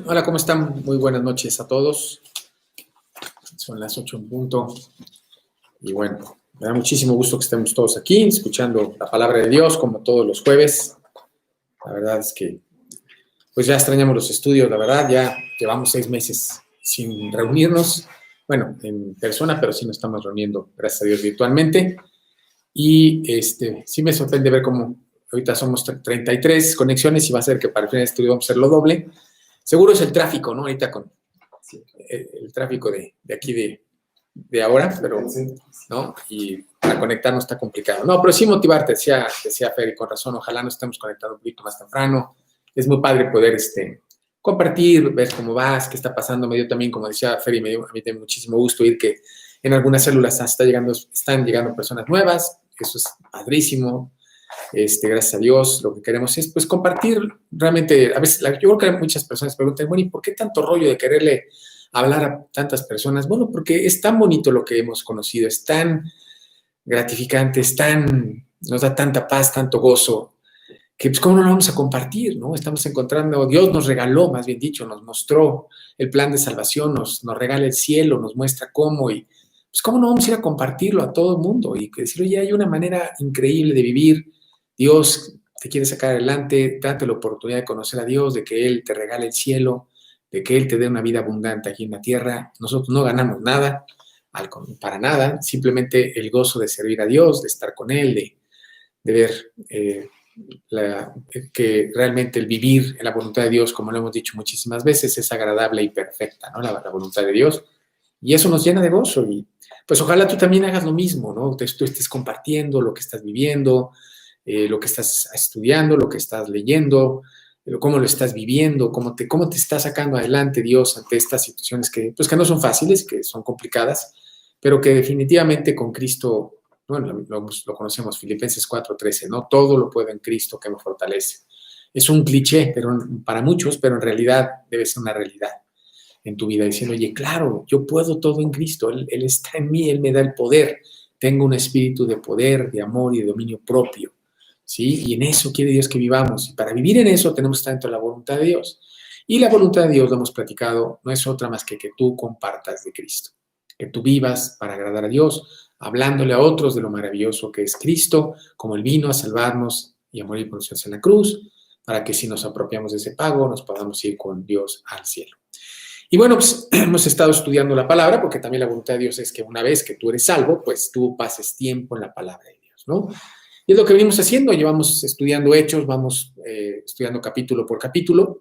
Hola, ¿cómo están? Muy buenas noches a todos. Son las 8 en punto. Y bueno, me da muchísimo gusto que estemos todos aquí, escuchando la palabra de Dios, como todos los jueves. La verdad es que, pues ya extrañamos los estudios, la verdad, ya llevamos 6 meses sin reunirnos. Bueno, en persona, pero sí nos estamos reuniendo, gracias a Dios, virtualmente. Y sí me sorprende ver cómo ahorita somos 33 conexiones y va a ser que para el final de estudio vamos a hacer lo doble. Seguro es el tráfico, ¿no? Ahorita con el tráfico de aquí de ahora, pero ¿no? Y para conectarnos está complicado. No, pero sí motivarte, decía Fer, y con razón, ojalá nos estemos conectando un poquito más temprano. Es muy padre poder compartir, ver cómo vas, qué está pasando. Me dio también, como decía Fer, y a mí también muchísimo gusto oír que en algunas células están llegando personas nuevas. Eso es padrísimo. Gracias a Dios, lo que queremos es pues compartir realmente, a veces yo creo que muchas personas preguntan, bueno, ¿y por qué tanto rollo de quererle hablar a tantas personas? Bueno, porque es tan bonito lo que hemos conocido, es tan gratificante, nos da tanta paz, tanto gozo, que pues cómo no lo vamos a compartir, ¿no? Estamos encontrando, Dios nos regaló, más bien dicho, nos mostró el plan de salvación, nos regala el cielo, nos muestra cómo y pues cómo no vamos a ir a compartirlo a todo el mundo y decir, oye, hay una manera increíble de vivir, Dios te quiere sacar adelante, date la oportunidad de conocer a Dios, de que Él te regale el cielo, de que Él te dé una vida abundante aquí en la tierra. Nosotros no ganamos nada, para nada, simplemente el gozo de servir a Dios, de estar con Él, de ver que realmente el vivir en la voluntad de Dios, como lo hemos dicho muchísimas veces, es agradable y perfecta, ¿no? La voluntad de Dios. Y eso nos llena de gozo. Y pues ojalá tú también hagas lo mismo, ¿no? Tú estés compartiendo lo que estás viviendo, lo que estás estudiando, lo que estás leyendo, cómo lo estás viviendo, cómo te está sacando adelante Dios ante estas situaciones pues que no son fáciles, que son complicadas, pero que definitivamente con Cristo, bueno, lo conocemos, Filipenses 4:13, ¿no? Todo lo puedo en Cristo que me fortalece. Es un cliché pero, para muchos, pero en realidad debe ser una realidad en tu vida, diciendo, oye, claro, yo puedo todo en Cristo, Él está en mí, Él me da el poder, tengo un espíritu de poder, de amor y de dominio propio, ¿sí? Y en eso quiere Dios que vivamos, y para vivir en eso tenemos que estar dentro de la voluntad de Dios. Y la voluntad de Dios, lo hemos platicado, no es otra más que tú compartas de Cristo, que tú vivas para agradar a Dios, hablándole a otros de lo maravilloso que es Cristo, como Él vino a salvarnos y a morir por nosotros en la cruz, para que si nos apropiamos de ese pago, nos podamos ir con Dios al cielo. Y bueno, pues hemos estado estudiando la palabra, porque también la voluntad de Dios es que una vez que tú eres salvo, pues tú pases tiempo en la palabra de Dios, ¿no? Y es lo que venimos haciendo, llevamos estudiando Hechos, vamos estudiando capítulo por capítulo.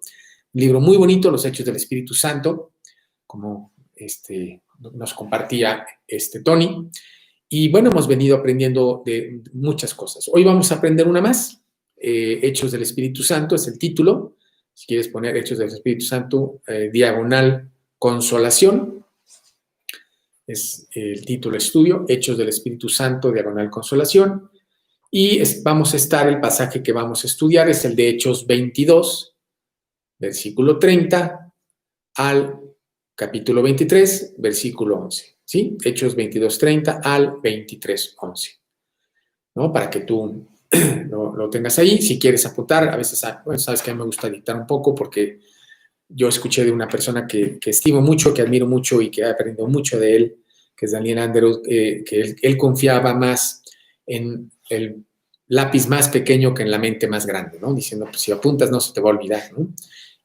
Un libro muy bonito, Los Hechos del Espíritu Santo, como nos compartía Tony. Y bueno, hemos venido aprendiendo de muchas cosas. Hoy vamos a aprender una más. Hechos del Espíritu Santo es el título. Si quieres poner Hechos del Espíritu Santo, diagonal consolación, es el título estudio, Hechos del Espíritu Santo, diagonal consolación. Y vamos a estar, el pasaje que vamos a estudiar es el de Hechos 22, versículo 30, al capítulo 23, versículo 11. ¿Sí? Hechos 22, 30 al 23, 11. ¿No? Para que tú lo tengas ahí. Si quieres apuntar, a veces, bueno, sabes que a mí me gusta dictar un poco porque yo escuché de una persona que estimo mucho, que admiro mucho y que he aprendido mucho de él, que es Daniel Anderson, que él confiaba más en el lápiz más pequeño que en la mente más grande, ¿no? Diciendo, pues si apuntas no se te va a olvidar, ¿no?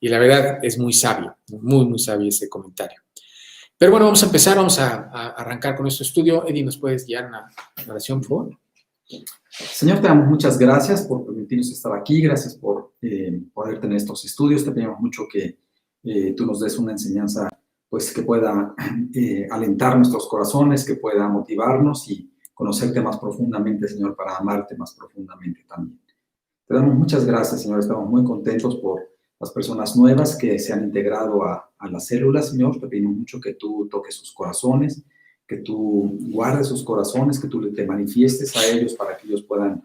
Y la verdad es muy sabio, muy, muy sabio ese comentario. Pero bueno, vamos a empezar, vamos a arrancar con nuestro estudio. Eddie, ¿nos puedes guiar una oración, por favor? Señor, te damos muchas gracias por permitirnos estar aquí, gracias por poder tener estos estudios. Te pedimos mucho que tú nos des una enseñanza pues, que pueda alentar nuestros corazones, que pueda motivarnos y conocerte más profundamente, Señor, para amarte más profundamente también. Te damos muchas gracias, Señor. Estamos muy contentos por las personas nuevas que se han integrado a las células, Señor. Te pedimos mucho que tú toques sus corazones, que tú guardes sus corazones, que tú te manifiestes a ellos para que ellos puedan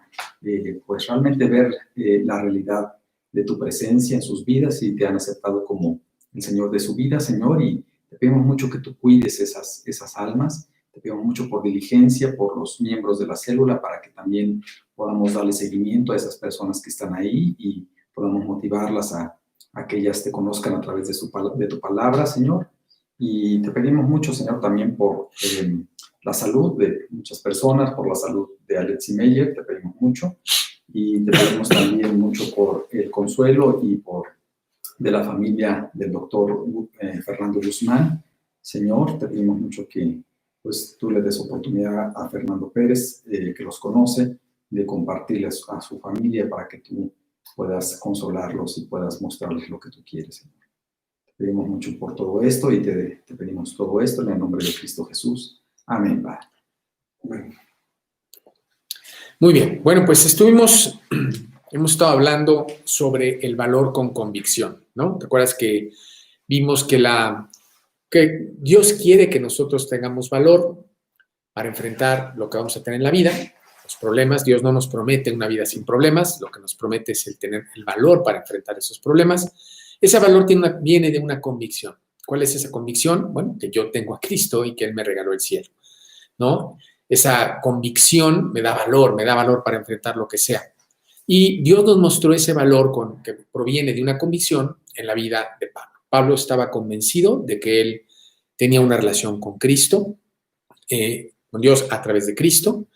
pues realmente ver la realidad de tu presencia en sus vidas y te han aceptado como el Señor de su vida, Señor. Y te pedimos mucho que tú cuides esas almas. Te pedimos mucho por diligencia, por los miembros de la célula, para que también podamos darle seguimiento a esas personas que están ahí y podamos motivarlas a a que ellas te conozcan a través de tu palabra, Señor. Y te pedimos mucho, Señor, también por la salud de muchas personas, por la salud de Alexi Meyer, te pedimos mucho. Y te pedimos también mucho por el consuelo y por de la familia del doctor Fernando Guzmán. Señor, te pedimos mucho que pues, tú le des oportunidad a Fernando Pérez, que los conoce, de compartirles a su familia para que tú puedas consolarlos y puedas mostrarles lo que tú quieres, Señor. Te pedimos mucho por todo esto y te pedimos todo esto en el nombre de Cristo Jesús. Amén, Padre. Bueno. Muy bien, bueno, pues hemos estado hablando sobre el valor con convicción, ¿no? ¿Te acuerdas que vimos que Dios quiere que nosotros tengamos valor para enfrentar lo que vamos a tener en la vida, los problemas? Dios no nos promete una vida sin problemas, lo que nos promete es el tener el valor para enfrentar esos problemas. Ese valor viene de una convicción. ¿Cuál es esa convicción? Bueno, que yo tengo a Cristo y que Él me regaló el cielo, ¿no? Esa convicción me da valor para enfrentar lo que sea. Y Dios nos mostró ese valor que proviene de una convicción en la vida de Pablo. Pablo estaba convencido de que él tenía una relación con Cristo, con Dios a través de Cristo,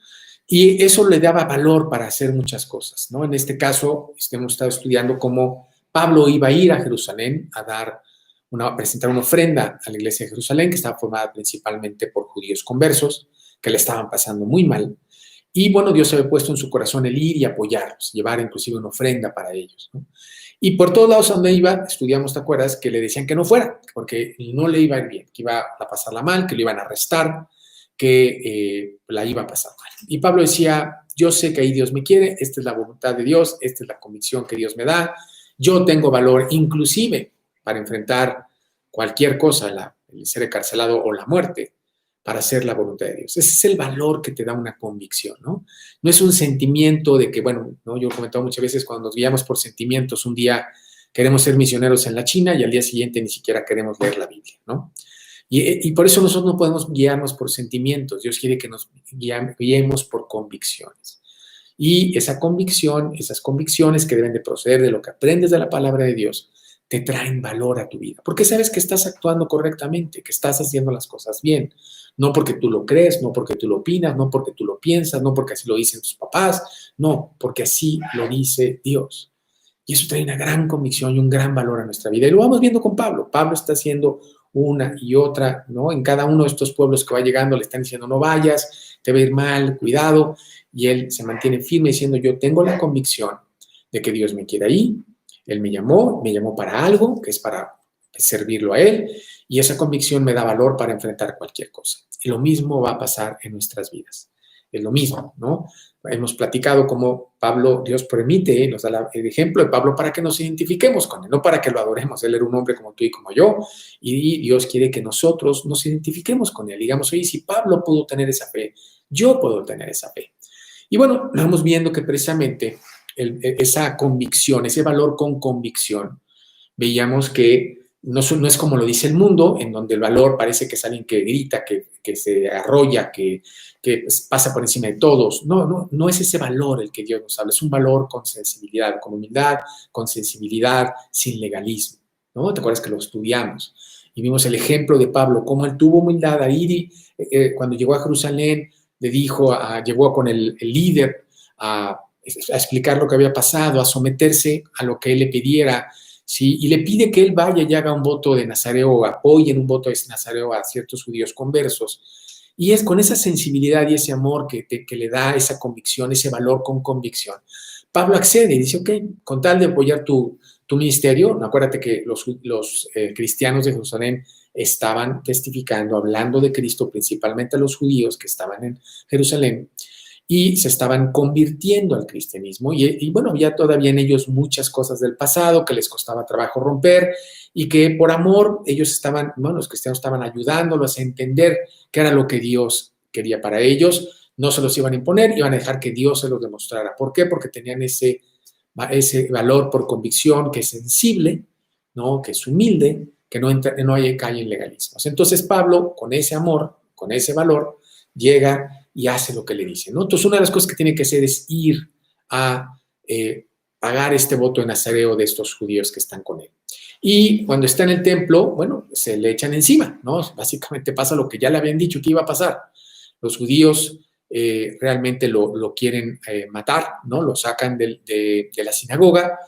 y eso le daba valor para hacer muchas cosas, ¿no? En este caso, hemos estado estudiando cómo Pablo iba a ir a Jerusalén a presentar una ofrenda a la iglesia de Jerusalén, que estaba formada principalmente por judíos conversos, que le estaban pasando muy mal. Y bueno, Dios había puesto en su corazón el ir y apoyarlos, llevar inclusive una ofrenda para ellos, ¿no? Y por todos lados donde iba, estudiamos, ¿te acuerdas? Que le decían que no fuera, porque no le iba a ir bien, que iba a pasarla mal, que lo iban a arrestar, que la iba a pasar mal. Y Pablo decía, yo sé que ahí Dios me quiere, esta es la voluntad de Dios, esta es la convicción que Dios me da, yo tengo valor inclusive para enfrentar cualquier cosa, el ser encarcelado o la muerte, para hacer la voluntad de Dios. Ese es el valor que te da una convicción, ¿no? No es un sentimiento de que, bueno, ¿no? Yo he comentado muchas veces cuando nos guiamos por sentimientos, un día queremos ser misioneros en la China y al día siguiente ni siquiera queremos leer la Biblia, ¿no? Y por eso nosotros no podemos guiarnos por sentimientos. Dios quiere que nos guiemos por convicciones. Y esas convicciones que deben de proceder de lo que aprendes de la palabra de Dios, te traen valor a tu vida. Porque sabes que estás actuando correctamente, que estás haciendo las cosas bien. No porque tú lo crees, no porque tú lo opinas, no porque tú lo piensas, no porque así lo dicen tus papás, no, porque así lo dice Dios. Y eso trae una gran convicción y un gran valor a nuestra vida. Y lo vamos viendo con Pablo. Pablo está haciendo una y otra, ¿no? En cada uno de estos pueblos que va llegando le están diciendo, no vayas, te va a ir mal, cuidado. Y él se mantiene firme diciendo, yo tengo la convicción de que Dios me quiere ahí. Él me llamó para algo, que es para servirlo a Él. Y esa convicción me da valor para enfrentar cualquier cosa. Y lo mismo va a pasar en nuestras vidas. Es lo mismo, ¿no? Hemos platicado cómo Pablo, Dios permite, nos da el ejemplo de Pablo para que nos identifiquemos con él, no para que lo adoremos. Él era un hombre como tú y como yo, y Dios quiere que nosotros nos identifiquemos con él. Digamos, oye, si Pablo pudo tener esa fe, yo puedo tener esa fe. Y bueno, vamos viendo que precisamente esa convicción, ese valor con convicción, veíamos que no es como lo dice el mundo, en donde el valor parece que es alguien que grita, que se arrolla, que pasa por encima de todos. No es ese valor el que Dios nos habla, es un valor con sensibilidad, con humildad, con sensibilidad, sin legalismo, ¿no? ¿Te acuerdas que lo estudiamos? Y vimos el ejemplo de Pablo, cómo él tuvo humildad a ir y cuando llegó a Jerusalén, llegó con el líder a explicar lo que había pasado, a someterse a lo que él le pidiera, ¿sí? Y le pide que él vaya y haga un voto de Nazareo, apoye en un voto de Nazareo a ciertos judíos conversos. Y es con esa sensibilidad y ese amor que le da esa convicción, ese valor con convicción. Pablo accede y dice, ok, con tal de apoyar tu ministerio, acuérdate que los cristianos de Jerusalén estaban testificando, hablando de Cristo, principalmente a los judíos que estaban en Jerusalén, y se estaban convirtiendo al cristianismo. Y bueno, había todavía en ellos muchas cosas del pasado que les costaba trabajo romper y que por amor ellos los cristianos estaban ayudándolos a entender qué era lo que Dios quería para ellos. No se los iban a imponer, iban a dejar que Dios se los demostrara. ¿Por qué? Porque tenían ese valor por convicción que es sensible, ¿no? Que es humilde, que no cae en legalismos. Entonces Pablo, con ese amor, con ese valor, llega y hace lo que le dice, ¿no? Entonces, una de las cosas que tiene que hacer es ir a pagar este voto de nazareo de estos judíos que están con él. Y cuando está en el templo, bueno, se le echan encima, ¿no? Básicamente pasa lo que ya le habían dicho que iba a pasar. Los judíos realmente lo quieren matar, ¿no? Lo sacan de la sinagoga.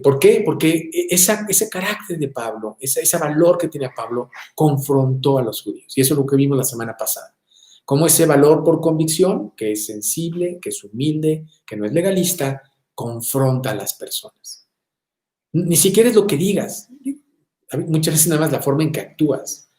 ¿Por qué? Porque ese carácter de Pablo, ese valor que tenía Pablo, confrontó a los judíos. Y eso es lo que vimos la semana pasada. Cómo ese valor por convicción, que es sensible, que es humilde, que no es legalista, confronta a las personas. Ni siquiera es lo que digas. Muchas veces nada más la forma en que actúas.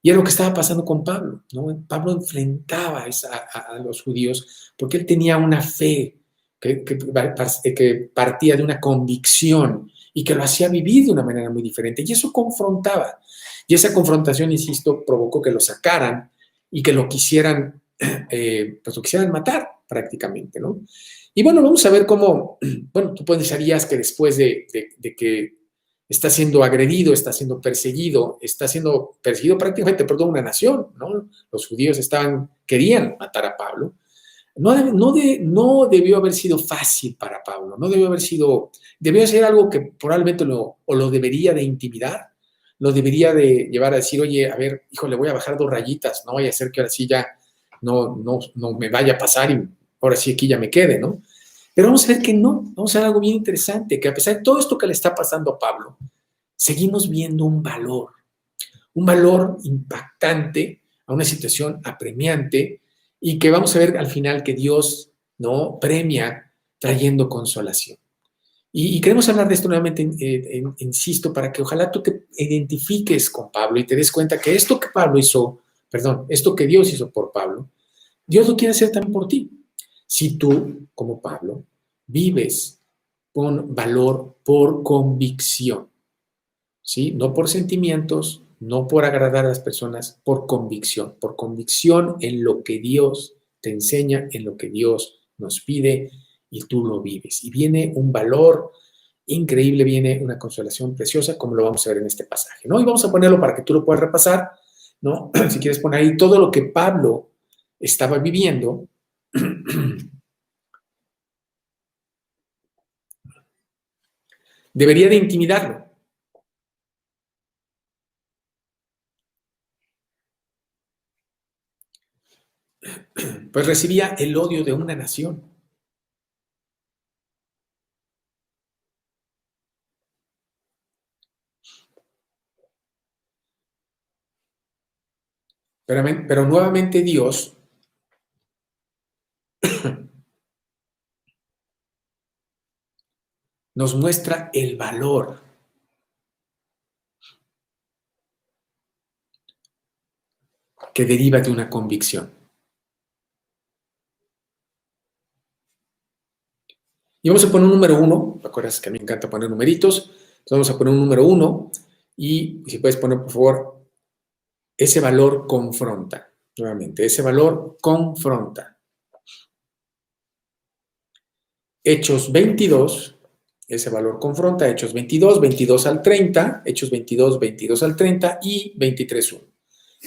Y es lo que estaba pasando con Pablo, ¿no? Pablo enfrentaba a los judíos porque él tenía una fe que partía de una convicción y que lo hacía vivir de una manera muy diferente. Y eso confrontaba. Y esa confrontación, insisto, provocó que lo sacaran y que lo quisieran, pues lo quisieran matar prácticamente, ¿no? Y bueno, vamos a ver cómo, bueno, tú pensarías que después de que está siendo agredido, está siendo perseguido prácticamente por toda una nación, ¿no? Los judíos querían matar a Pablo. No debió haber sido fácil para Pablo, debió ser algo que probablemente lo debería de intimidar, lo debería de llevar a decir, oye, a ver, hijo, le voy a bajar 2 rayitas, no vaya a ser que ahora sí ya no me vaya a pasar y ahora sí aquí ya me quede, ¿no? Pero vamos a ver que no, vamos a ver algo bien interesante, que a pesar de todo esto que le está pasando a Pablo, seguimos viendo un valor impactante a una situación apremiante y que vamos a ver al final que Dios, ¿no?, premia trayendo consolación. Y queremos hablar de esto nuevamente, insisto, para que ojalá tú te identifiques con Pablo y te des cuenta que esto que Dios hizo por Pablo, Dios lo quiere hacer también por ti. Si tú, como Pablo, vives con valor por convicción, ¿sí? No por sentimientos, no por agradar a las personas, por convicción en lo que Dios te enseña, en lo que Dios nos pide y tú lo vives. Y viene un valor increíble, viene una consolación preciosa, como lo vamos a ver en este pasaje, ¿no? Y vamos a ponerlo para que tú lo puedas repasar, ¿no? Si quieres poner ahí todo lo que Pablo estaba viviendo. Debería de intimidarlo. Pues recibía el odio de una nación. Pero nuevamente Dios nos muestra el valor que deriva de una convicción. Y vamos a poner un número 1, ¿te acuerdas que a mí me encanta poner numeritos? Entonces vamos a poner un número 1 y si puedes poner, por favor, ese valor confronta. Nuevamente, ese valor confronta. Hechos 22, ese valor confronta. Hechos 22, 22 al 30, Hechos 22, 22 al 30 y 23, 1.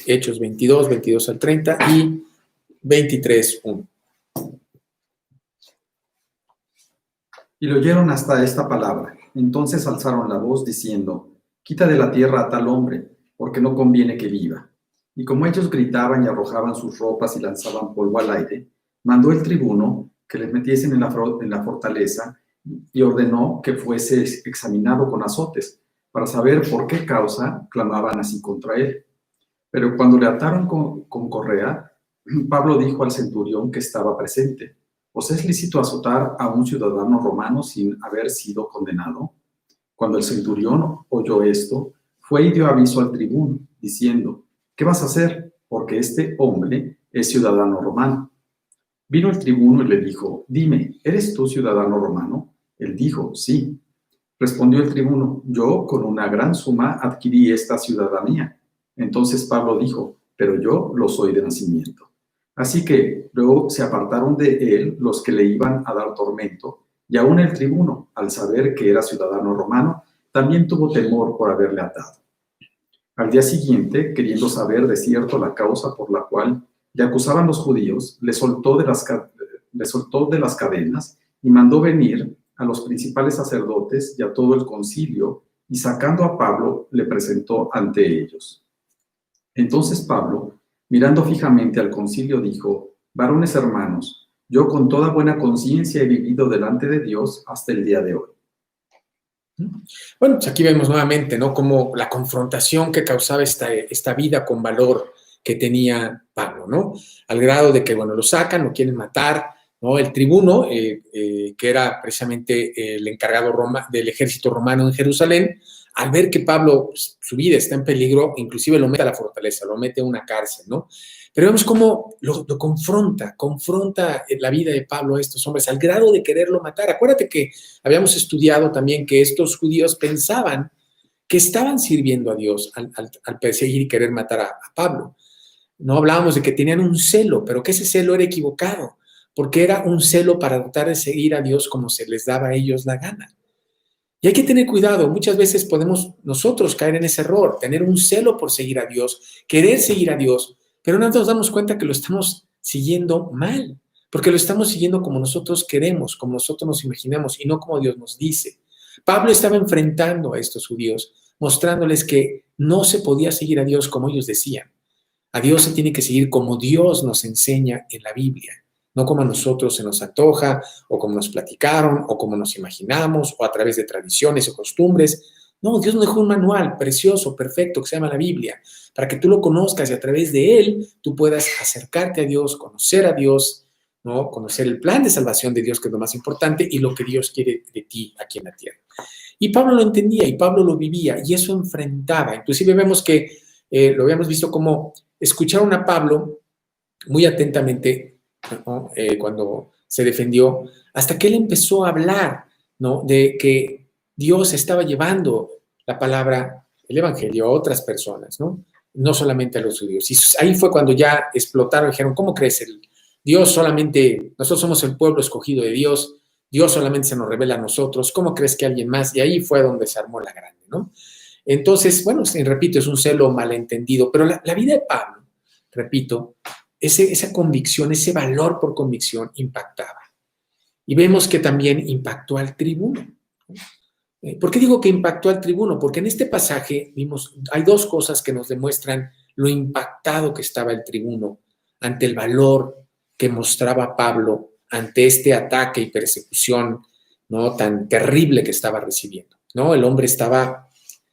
Hechos 22, 22 al 30 y 23, 1. Y lo oyeron hasta esta palabra. Entonces alzaron la voz diciendo, quita de la tierra a tal hombre, porque no conviene que viva. Y como ellos gritaban y arrojaban sus ropas y lanzaban polvo al aire, mandó el tribuno que les metiesen en la fortaleza y ordenó que fuese examinado con azotes, para saber por qué causa clamaban así contra él. Pero cuando le ataron con correa, Pablo dijo al centurión que estaba presente, ¿os es lícito azotar a un ciudadano romano sin haber sido condenado? Cuando el centurión oyó esto, fue y dio aviso al tribuno, diciendo, ¿qué vas a hacer? Porque este hombre es ciudadano romano. Vino el tribuno y le dijo, dime, ¿eres tú ciudadano romano? Él dijo, sí. Respondió el tribuno, yo con una gran suma adquirí esta ciudadanía. Entonces Pablo dijo, pero yo lo soy de nacimiento. Así que luego se apartaron de él los que le iban a dar tormento, y aún el tribuno, al saber que era ciudadano romano, también tuvo temor por haberle atado. Al día siguiente, queriendo saber de cierto la causa por la cual le acusaban los judíos, le soltó de las cadenas y mandó venir a los principales sacerdotes y a todo el concilio, y sacando a Pablo, le presentó ante ellos. Entonces Pablo, mirando fijamente al concilio, dijo: varones hermanos, yo con toda buena conciencia he vivido delante de Dios hasta el día de hoy. Bueno, pues aquí vemos nuevamente, ¿no?, como la confrontación que causaba esta vida con valor que tenía Pablo, ¿no? Al grado de que, bueno, lo sacan, lo quieren matar, ¿no? El tribuno, que era precisamente el encargado del ejército romano en Jerusalén, al ver que Pablo, pues, su vida está en peligro, inclusive lo mete a la fortaleza, lo mete a una cárcel, ¿no? Pero vemos cómo lo confronta la vida de Pablo a estos hombres, al grado de quererlo matar. Acuérdate que habíamos estudiado también que estos judíos pensaban que estaban sirviendo a Dios al perseguir y querer matar a Pablo. No hablábamos de que tenían un celo, pero que ese celo era equivocado, porque era un celo para tratar de seguir a Dios como se les daba a ellos la gana. Y hay que tener cuidado, muchas veces podemos nosotros caer en ese error, tener un celo por seguir a Dios, querer seguir a Dios, pero no nos damos cuenta que lo estamos siguiendo mal, porque lo estamos siguiendo como nosotros queremos, como nosotros nos imaginamos y no como Dios nos dice. Pablo estaba enfrentando a estos judíos, mostrándoles que no se podía seguir a Dios como ellos decían. A Dios se tiene que seguir como Dios nos enseña en la Biblia, no como a nosotros se nos antoja, o como nos platicaron, o como nos imaginamos, o a través de tradiciones o costumbres. No, Dios nos dejó un manual precioso, perfecto, que se llama la Biblia, para que tú lo conozcas y a través de él tú puedas acercarte a Dios, conocer a Dios, ¿no? Conocer el plan de salvación de Dios, que es lo más importante, y lo que Dios quiere de ti aquí en la tierra. Y Pablo lo entendía, y Pablo lo vivía, y eso enfrentaba. Inclusive vemos que lo habíamos visto como escucharon a Pablo muy atentamente, ¿no? Cuando se defendió, hasta que él empezó a hablar, ¿no?, de que Dios estaba llevando la palabra, el evangelio, a otras personas, no solamente a los judíos. Y ahí fue cuando ya explotaron y dijeron: ¿cómo crees? Dios solamente, nosotros somos el pueblo escogido de Dios, Dios solamente se nos revela a nosotros, ¿cómo crees que alguien más? Y ahí fue donde se armó la grande, ¿no? Entonces, bueno, repito, es un celo malentendido, pero la vida de Pablo, repito, esa convicción, ese valor por convicción impactaba. Y vemos que también impactó al tribuno. ¿Por qué digo que impactó al tribuno? Porque en este pasaje vimos, hay dos cosas que nos demuestran lo impactado que estaba el tribuno ante el valor que mostraba Pablo ante este ataque y persecución, ¿no?, tan terrible que estaba recibiendo, ¿no? El hombre estaba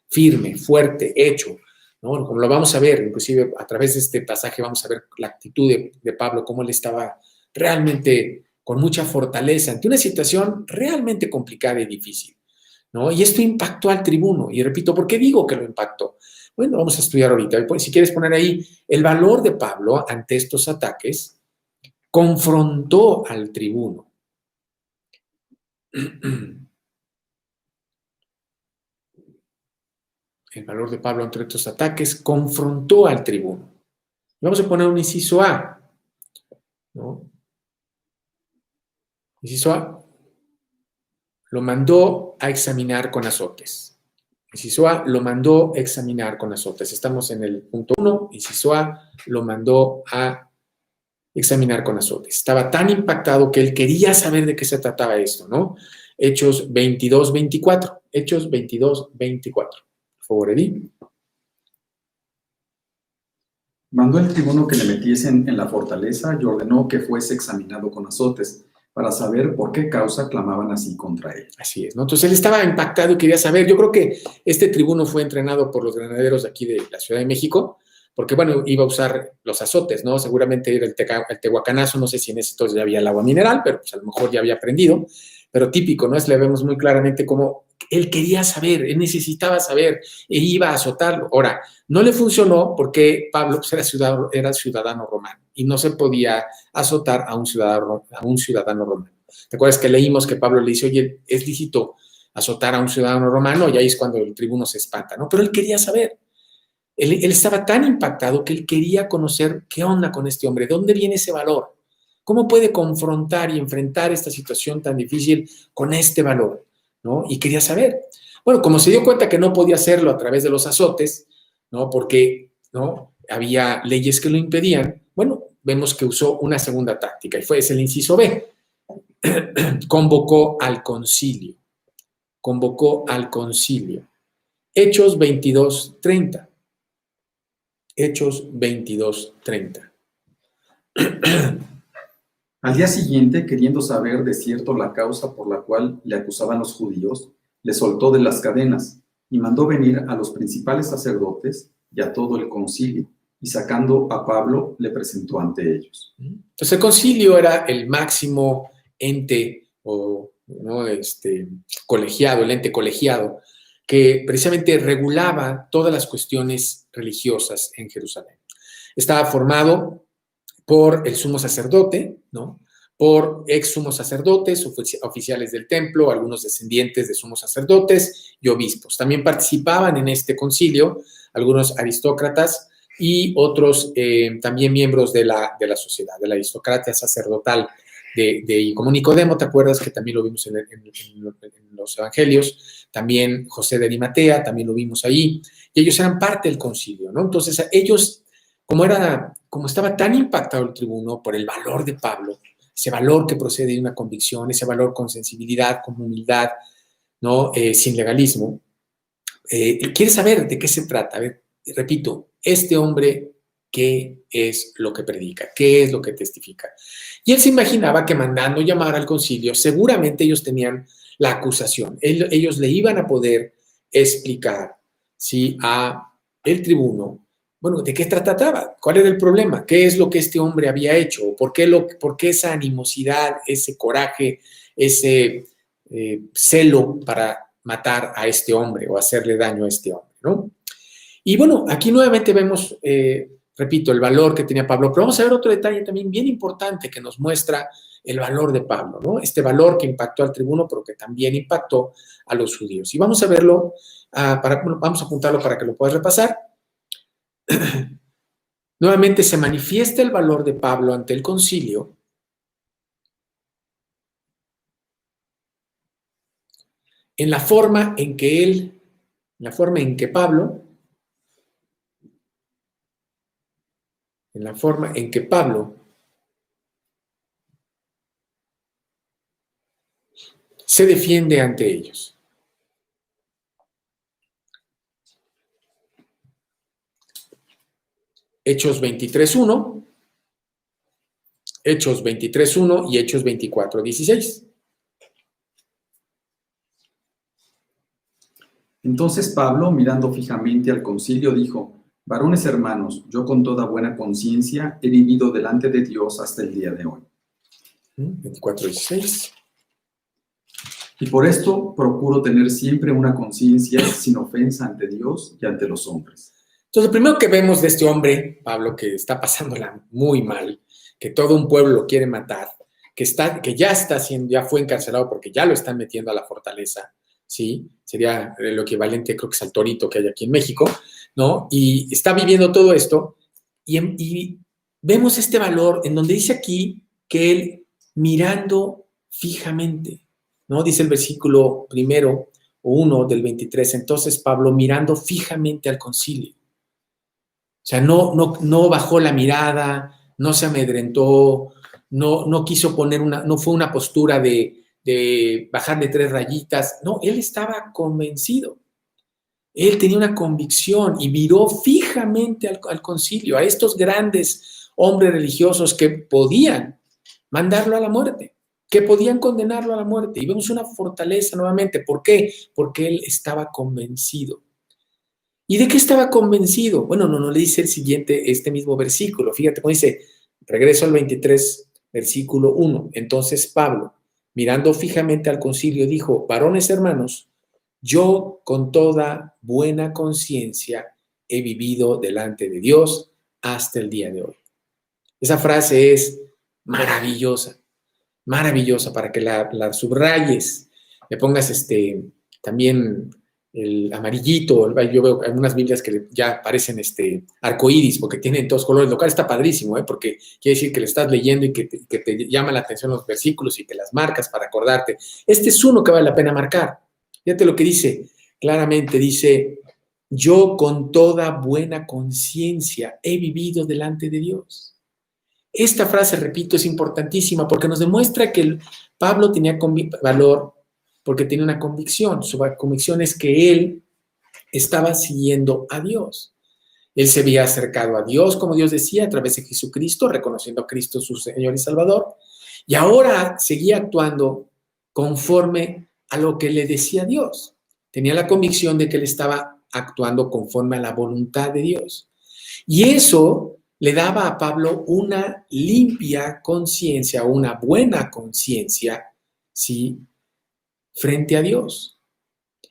firme, fuerte, hecho, ¿no? Como lo vamos a ver, inclusive a través de este pasaje vamos a ver la actitud de Pablo, cómo él estaba realmente con mucha fortaleza ante una situación realmente complicada y difícil, ¿no? Y esto impactó al tribuno. Y repito, ¿por qué digo que lo impactó? Bueno, vamos a estudiar ahorita. Si quieres poner ahí el valor de Pablo ante estos ataques, confrontó al tribuno. El valor de Pablo ante estos ataques confrontó al tribuno. Vamos a poner un inciso A, ¿no? Inciso A, lo mandó a examinar con azotes. Inciso A, lo mandó a examinar con azotes. Estamos en el punto 1, inciso A, lo mandó a examinar con azotes. Estaba tan impactado que él quería saber de qué se trataba esto, ¿no? Hechos 22, 24. Hechos 22, 24. Por favor, Edith. Mandó el tribuno que le metiesen en la fortaleza y ordenó que fuese examinado con azotes para saber por qué causa clamaban así contra él. Así es, ¿no? Entonces él estaba impactado y quería saber. Yo creo que este tribuno fue entrenado por los granaderos de aquí de la Ciudad de México, porque, bueno, iba a usar los azotes, ¿no? Seguramente era el tehuacanazo, no sé si en ese entonces ya había el agua mineral, pero pues a lo mejor ya había aprendido, pero típico, ¿no? Le vemos muy claramente cómo él quería saber, él necesitaba saber, e iba a azotarlo. Ahora, no le funcionó porque Pablo pues, era ciudadano romano y no se podía azotar a un ciudadano romano. ¿Te acuerdas que leímos que Pablo le dice: oye, es lícito azotar a un ciudadano romano? Y ahí es cuando el tribuno se espanta, ¿no? Pero él quería saber. Él estaba tan impactado que él quería conocer qué onda con este hombre, de dónde viene ese valor, cómo puede confrontar y enfrentar esta situación tan difícil con este valor, ¿no? Y quería saber. Bueno, como se dio cuenta que no podía hacerlo a través de los azotes, ¿no? Porque, ¿no?, había leyes que lo impedían, bueno, vemos que usó una segunda táctica y es el inciso B. convocó al concilio. Convocó al concilio. Hechos 22:30. Hechos 22:30. Al día siguiente, queriendo saber de cierto la causa por la cual le acusaban los judíos, le soltó de las cadenas y mandó venir a los principales sacerdotes y a todo el concilio, y sacando a Pablo, le presentó ante ellos. Entonces el concilio era el máximo ente ¿no? Colegiado, el ente colegiado, que precisamente regulaba todas las cuestiones religiosas en Jerusalén. Estaba formado por el sumo sacerdote, ¿no? Por ex sumos sacerdotes, oficiales del templo, algunos descendientes de sumos sacerdotes y obispos. También participaban en este concilio algunos aristócratas y otros también miembros de la sociedad, de la aristocracia sacerdotal, como Nicodemo, ¿te acuerdas? Que también lo vimos en los evangelios, también José de Arimatea, también lo vimos ahí, y ellos eran parte del concilio, ¿no? Entonces ellos, como estaba tan impactado el tribuno por el valor de Pablo, ese valor que procede de una convicción, ese valor con sensibilidad, con humildad, ¿no? Sin legalismo, quiere saber de qué se trata. A ver, repito, este hombre, ¿qué es lo que predica? ¿Qué es lo que testifica? Y él se imaginaba que mandando llamar al concilio, seguramente ellos tenían la acusación. Ellos le iban a poder explicar, ¿sí?, a el tribuno, bueno, ¿de qué trataba? ¿Cuál era el problema? ¿Qué es lo que este hombre había hecho? ¿Por qué esa animosidad, ese coraje, ese celo para matar a este hombre o hacerle daño a este hombre, ¿no? Y bueno, aquí nuevamente vemos, repito, el valor que tenía Pablo, pero vamos a ver otro detalle también bien importante que nos muestra el valor de Pablo, ¿no? Este valor que impactó al tribuno, pero que también impactó a los judíos. Y vamos a verlo, vamos a apuntarlo para que lo puedas repasar. Nuevamente se manifiesta el valor de Pablo ante el concilio en la forma en que Pablo se defiende ante ellos. Hechos 23:1, Hechos 23:1 y Hechos 24:16. Entonces Pablo, mirando fijamente al concilio, dijo: varones hermanos, yo con toda buena conciencia he vivido delante de Dios hasta el día de hoy. 24:16. Y por esto procuro tener siempre una conciencia sin ofensa ante Dios y ante los hombres. Entonces, lo primero que vemos de este hombre, Pablo, que está pasándola muy mal, que todo un pueblo lo quiere matar, que ya fue encarcelado porque ya lo están metiendo a la fortaleza, ¿sí? Sería lo equivalente, creo que es al Torito que hay aquí en México, ¿no? Y está viviendo todo esto y vemos este valor en donde dice aquí que él mirando fijamente, ¿no? Dice el versículo 1 del 23, entonces Pablo mirando fijamente al concilio. O sea, no bajó la mirada, no se amedrentó, no quiso no fue una postura de bajar de 3 rayitas. No, él estaba convencido. Él tenía una convicción y miró fijamente al concilio, a estos grandes hombres religiosos que podían mandarlo a la muerte, que podían condenarlo a la muerte. Y vemos una fortaleza nuevamente. ¿Por qué? Porque él estaba convencido. ¿Y de qué estaba convencido? Bueno, no le dice el siguiente, este mismo versículo. Fíjate cómo dice, regreso al 23, versículo 1. Entonces Pablo, mirando fijamente al concilio, dijo: varones hermanos, yo con toda buena conciencia he vivido delante de Dios hasta el día de hoy. Esa frase es maravillosa, maravillosa, para que la subrayes, le pongas también el amarillito. Yo veo algunas Biblias que ya aparecen arcoíris, porque tienen todos colores. Lo cual está padrísimo, porque quiere decir que le estás leyendo y que te llama la atención los versículos y que las marcas para acordarte. Este es uno que vale la pena marcar. Fíjate lo que dice, claramente dice: yo con toda buena conciencia he vivido delante de Dios. Esta frase, repito, es importantísima porque nos demuestra que Pablo tenía valor porque tenía una convicción. Su convicción es que él estaba siguiendo a Dios. Él se había acercado a Dios, como Dios decía, a través de Jesucristo, reconociendo a Cristo su Señor y Salvador, y ahora seguía actuando conforme a lo que le decía Dios. Tenía la convicción de que él estaba actuando conforme a la voluntad de Dios. Y eso le daba a Pablo una limpia conciencia, una buena conciencia, ¿sí?, frente a Dios.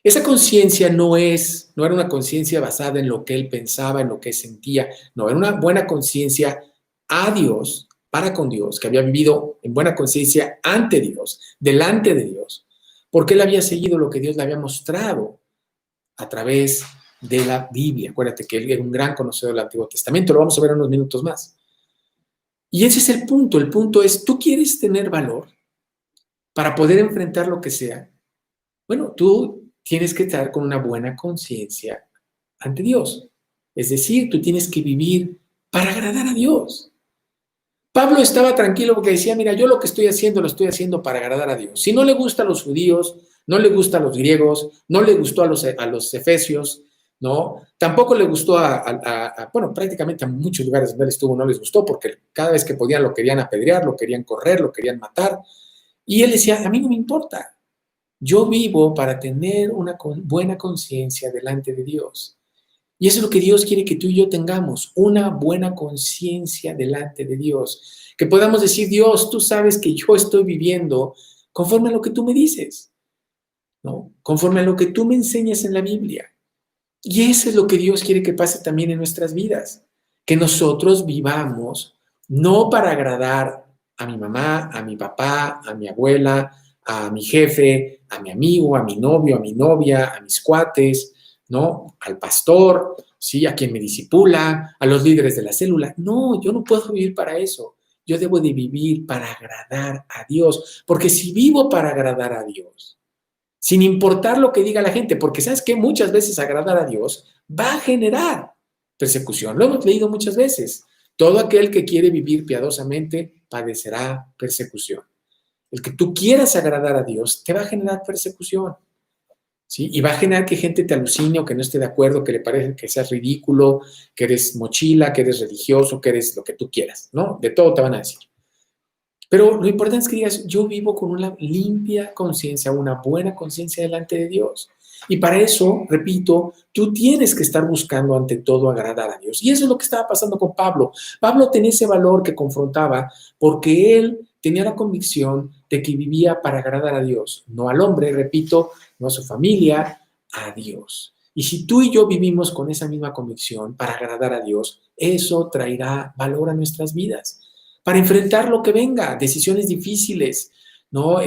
Esa conciencia no era una conciencia basada en lo que él pensaba, en lo que sentía, no, era una buena conciencia a Dios, para con Dios, que había vivido en buena conciencia ante Dios, delante de Dios, porque él había seguido lo que Dios le había mostrado a través de la Biblia. Acuérdate que él era un gran conocedor del Antiguo Testamento, lo vamos a ver en unos minutos más. Y ese es el punto es, ¿tú quieres tener valor para poder enfrentar lo que sea? Bueno, tú tienes que estar con una buena conciencia ante Dios. Es decir, tú tienes que vivir para agradar a Dios. Pablo estaba tranquilo porque decía, mira, yo lo que estoy haciendo, lo estoy haciendo para agradar a Dios. Si no le gusta a los judíos, no le gusta a los griegos, no le gustó a los efesios, ¿no? Tampoco le gustó bueno, prácticamente a muchos lugares donde él estuvo no les gustó porque cada vez que podían lo querían apedrear, lo querían correr, lo querían matar. Y él decía, a mí no me importa. Yo vivo para tener una buena conciencia delante de Dios. Y eso es lo que Dios quiere que tú y yo tengamos, una buena conciencia delante de Dios. Que podamos decir, Dios, tú sabes que yo estoy viviendo conforme a lo que tú me dices, ¿no? Conforme a lo que tú me enseñas en la Biblia. Y eso es lo que Dios quiere que pase también en nuestras vidas. Que nosotros vivamos no para agradar a mi mamá, a mi papá, a mi abuela, a mi jefe, a mi amigo, a mi novio, a mi novia, a mis cuates, ¿no? Al pastor, ¿sí? A quien me disipula, a los líderes de la célula. No, yo no puedo vivir para eso. Yo debo de vivir para agradar a Dios. Porque si vivo para agradar a Dios, sin importar lo que diga la gente, porque ¿sabes qué? Muchas veces agradar a Dios va a generar persecución. Lo hemos leído muchas veces. Todo aquel que quiere vivir piadosamente padecerá persecución. El que tú quieras agradar a Dios te va a generar persecución, ¿sí? Y va a generar que gente te alucine o que no esté de acuerdo, que le parezca que seas ridículo, que eres mochila, que eres religioso, que eres lo que tú quieras, ¿no? De todo te van a decir. Pero lo importante es que digas, yo vivo con una limpia conciencia, una buena conciencia delante de Dios. Y para eso, repito, tú tienes que estar buscando ante todo agradar a Dios. Y eso es lo que estaba pasando con Pablo. Pablo tenía ese valor que confrontaba porque él tenía la convicción de que vivía para agradar a Dios, no al hombre, repito, no a su familia, a Dios. Y si tú y yo vivimos con esa misma convicción para agradar a Dios, eso traerá valor a nuestras vidas, para enfrentar lo que venga, decisiones difíciles, ¿no?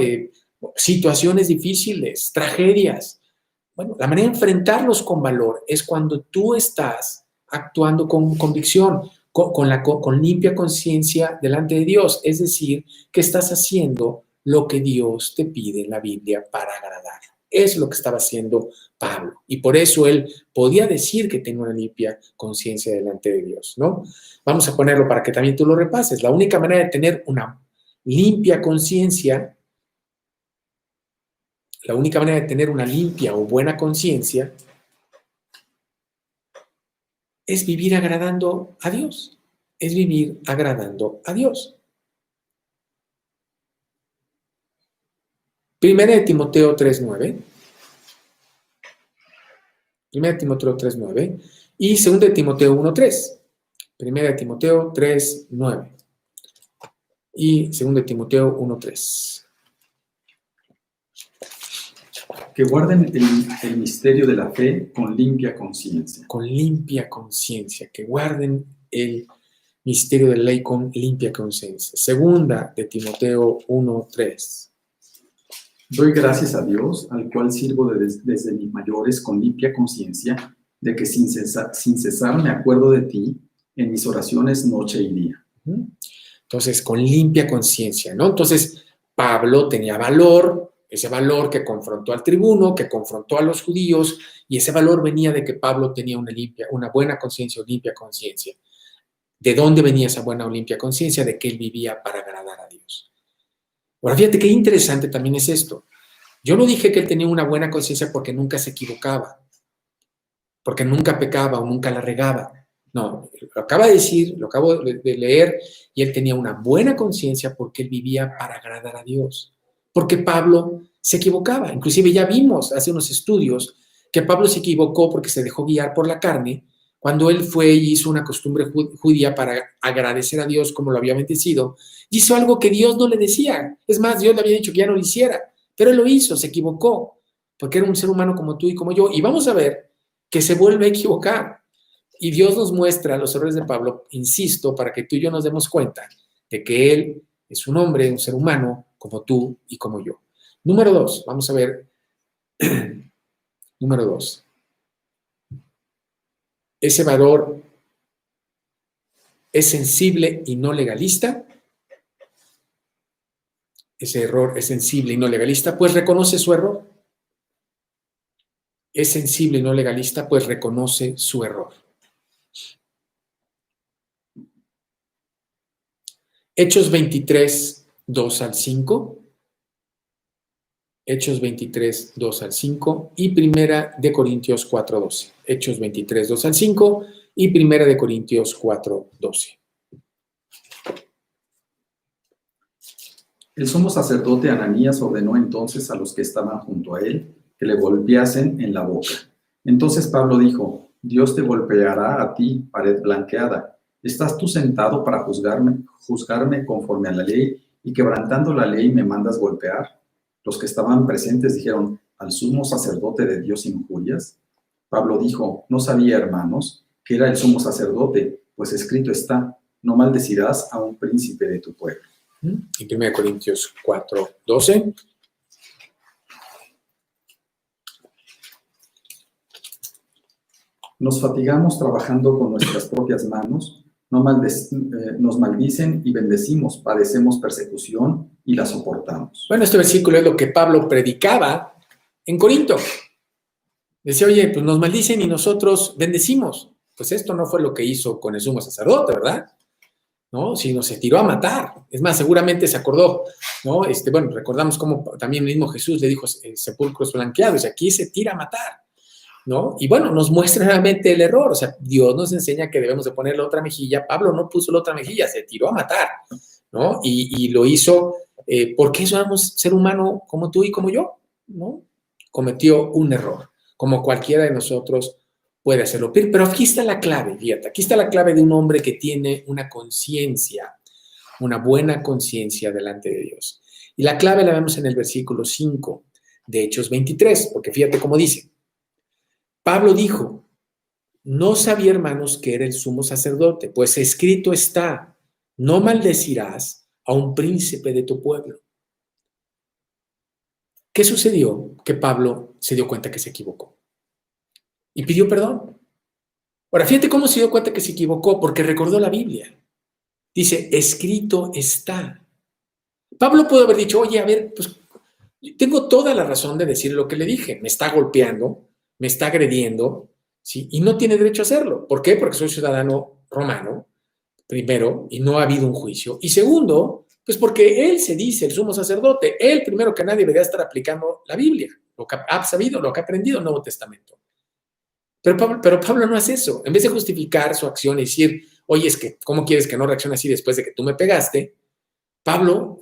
Situaciones difíciles, tragedias. Bueno, la manera de enfrentarlos con valor es cuando tú estás actuando con convicción, con limpia conciencia delante de Dios. Es decir, que estás haciendo lo que Dios te pide en la Biblia para agradar. Es lo que estaba haciendo Pablo. Y por eso él podía decir que tenía una limpia conciencia delante de Dios, ¿no? Vamos a ponerlo para que también tú lo repases. La única manera de tener una limpia conciencia, la única manera de tener una limpia o buena conciencia es vivir agradando a Dios. Es vivir agradando a Dios. Primera de Timoteo 3:9. Primera de Timoteo 3:9 y segunda de Timoteo 1:3. Primera de Timoteo 3:9 y segunda de Timoteo 1:3. Que guarden el misterio de la fe con limpia conciencia. Con limpia conciencia, que guarden el misterio de la ley con limpia conciencia. Segunda de Timoteo 1:3. Doy gracias a Dios, al cual sirvo desde mis mayores con limpia conciencia, de que sin cesar me acuerdo de ti en mis oraciones noche y día. Entonces, con limpia conciencia, ¿no? Entonces, Pablo tenía valor, ese valor que confrontó al tribuno, que confrontó a los judíos, y ese valor venía de que Pablo tenía una buena conciencia o limpia conciencia. ¿De dónde venía esa buena o limpia conciencia? De que él vivía para agradar a Dios. Ahora, fíjate qué interesante también es esto. Yo no dije que él tenía una buena conciencia porque nunca se equivocaba, porque nunca pecaba o nunca la regaba. No, lo acaba de decir, lo acabo de leer, y él tenía una buena conciencia porque él vivía para agradar a Dios. Porque Pablo se equivocaba. Inclusive ya vimos hace unos estudios que Pablo se equivocó porque se dejó guiar por la carne cuando él fue y hizo una costumbre judía para agradecer a Dios como lo había bendecido. Hizo algo que Dios no le decía. Es más, Dios le había dicho que ya no lo hiciera, pero él lo hizo, se equivocó, porque era un ser humano como tú y como yo. Y vamos a ver que se vuelve a equivocar. Y Dios nos muestra los errores de Pablo, insisto, para que tú y yo nos demos cuenta de que él es un hombre, un ser humano, como tú y como yo. Número 2, vamos a ver. Número 2. Ese valor es sensible y no legalista. Ese error es sensible y no legalista, pues reconoce su error. Es sensible y no legalista, pues reconoce su error. Hechos 23, 2 al 5. Hechos 23, 2 al 5 y Primera de Corintios 4, 12. Hechos 23, 2 al 5 y Primera de Corintios 4, 12. El sumo sacerdote Ananías ordenó entonces a los que estaban junto a él que le golpeasen en la boca. Entonces Pablo dijo: Dios te golpeará a ti, pared blanqueada. ¿Estás tú sentado para juzgarme conforme a la ley, y quebrantando la ley me mandas golpear? Los que estaban presentes dijeron: ¿al sumo sacerdote de Dios injurias? Pablo dijo: no sabía, hermanos, que era el sumo sacerdote, pues escrito está: no maldecirás a un príncipe de tu pueblo. En 1 Corintios 4, 12. Nos fatigamos trabajando con nuestras propias manos, nos maldicen y bendecimos, padecemos persecución y la soportamos. Bueno, este versículo es lo que Pablo predicaba en Corinto. Decía, oye, pues nos maldicen y nosotros bendecimos. Pues esto no fue lo que hizo con el sumo sacerdote, ¿verdad? ¿No? Sino se tiró a matar. Es más, seguramente se acordó, ¿no? Bueno, recordamos cómo también el mismo Jesús le dijo sepulcros blanqueados, y aquí se tira a matar, ¿no? Y bueno, nos muestra realmente el error. O sea, Dios nos enseña que debemos de poner la otra mejilla. Pablo no puso la otra mejilla, se tiró a matar, ¿no? Y lo hizo porque somos ser humano como tú y como yo, ¿no? Cometió un error, como cualquiera de nosotros puede hacerlo. Pero aquí está la clave, fíjate, aquí está la clave de un hombre que tiene una conciencia, una buena conciencia delante de Dios. Y la clave la vemos en el versículo 5 de Hechos 23, porque fíjate cómo dice. Pablo dijo: no sabía, hermanos, que era el sumo sacerdote, pues escrito está: no maldecirás a un príncipe de tu pueblo. ¿Qué sucedió? Que Pablo se dio cuenta que se equivocó y pidió perdón. Ahora, fíjate cómo se dio cuenta que se equivocó, porque recordó la Biblia. Dice, escrito está. Pablo pudo haber dicho, oye, a ver, pues tengo toda la razón de decir lo que le dije. Me está golpeando, me está agrediendo, ¿sí? Y no tiene derecho a hacerlo. ¿Por qué? Porque soy ciudadano romano, primero, y no ha habido un juicio. Y segundo, pues porque él se dice el sumo sacerdote. Él, primero que nadie, debería estar aplicando la Biblia, lo que ha sabido, lo que ha aprendido el Nuevo Testamento. Pero Pablo no hace eso. En vez de justificar su acción y decir, oye, es que, ¿cómo quieres que no reaccione así después de que tú me pegaste? Pablo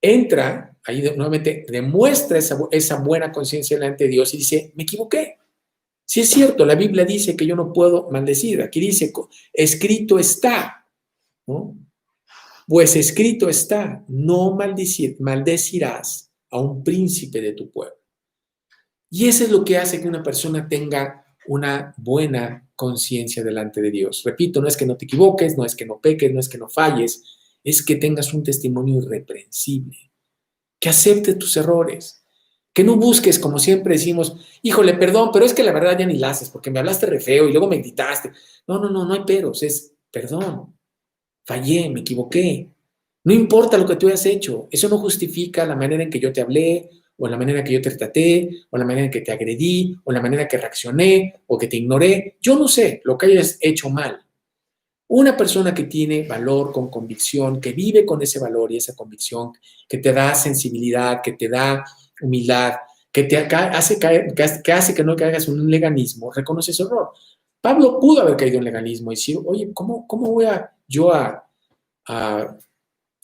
entra, ahí nuevamente demuestra esa buena conciencia delante de Dios y dice, me equivoqué. Sí es cierto, la Biblia dice que yo no puedo maldecir. Aquí dice, escrito está, ¿no? Pues escrito está, no maldecirás a un príncipe de tu pueblo. Y eso es lo que hace que una persona tenga una buena conciencia delante de Dios. Repito, no es que no te equivoques, no es que no peques, no es que no falles, es que tengas un testimonio irreprensible, que aceptes tus errores, que no busques, como siempre decimos, híjole, perdón, pero es que la verdad ya ni la haces, porque me hablaste re feo y luego me gritaste. No hay peros, es perdón, fallé, me equivoqué. No importa lo que tú hayas hecho, eso no justifica la manera en que yo te hablé, o la manera en que yo te traté, o la manera en que te agredí, o la manera en que reaccioné, o que te ignoré. Yo no sé lo que hayas hecho mal, Una persona que tiene valor con convicción, que vive con ese valor y esa convicción, que te da sensibilidad, que te da humildad, que te hace que no caigas en un legalismo, reconoce ese error. Pablo pudo haber caído en legalismo y decir, oye, ¿cómo voy yo a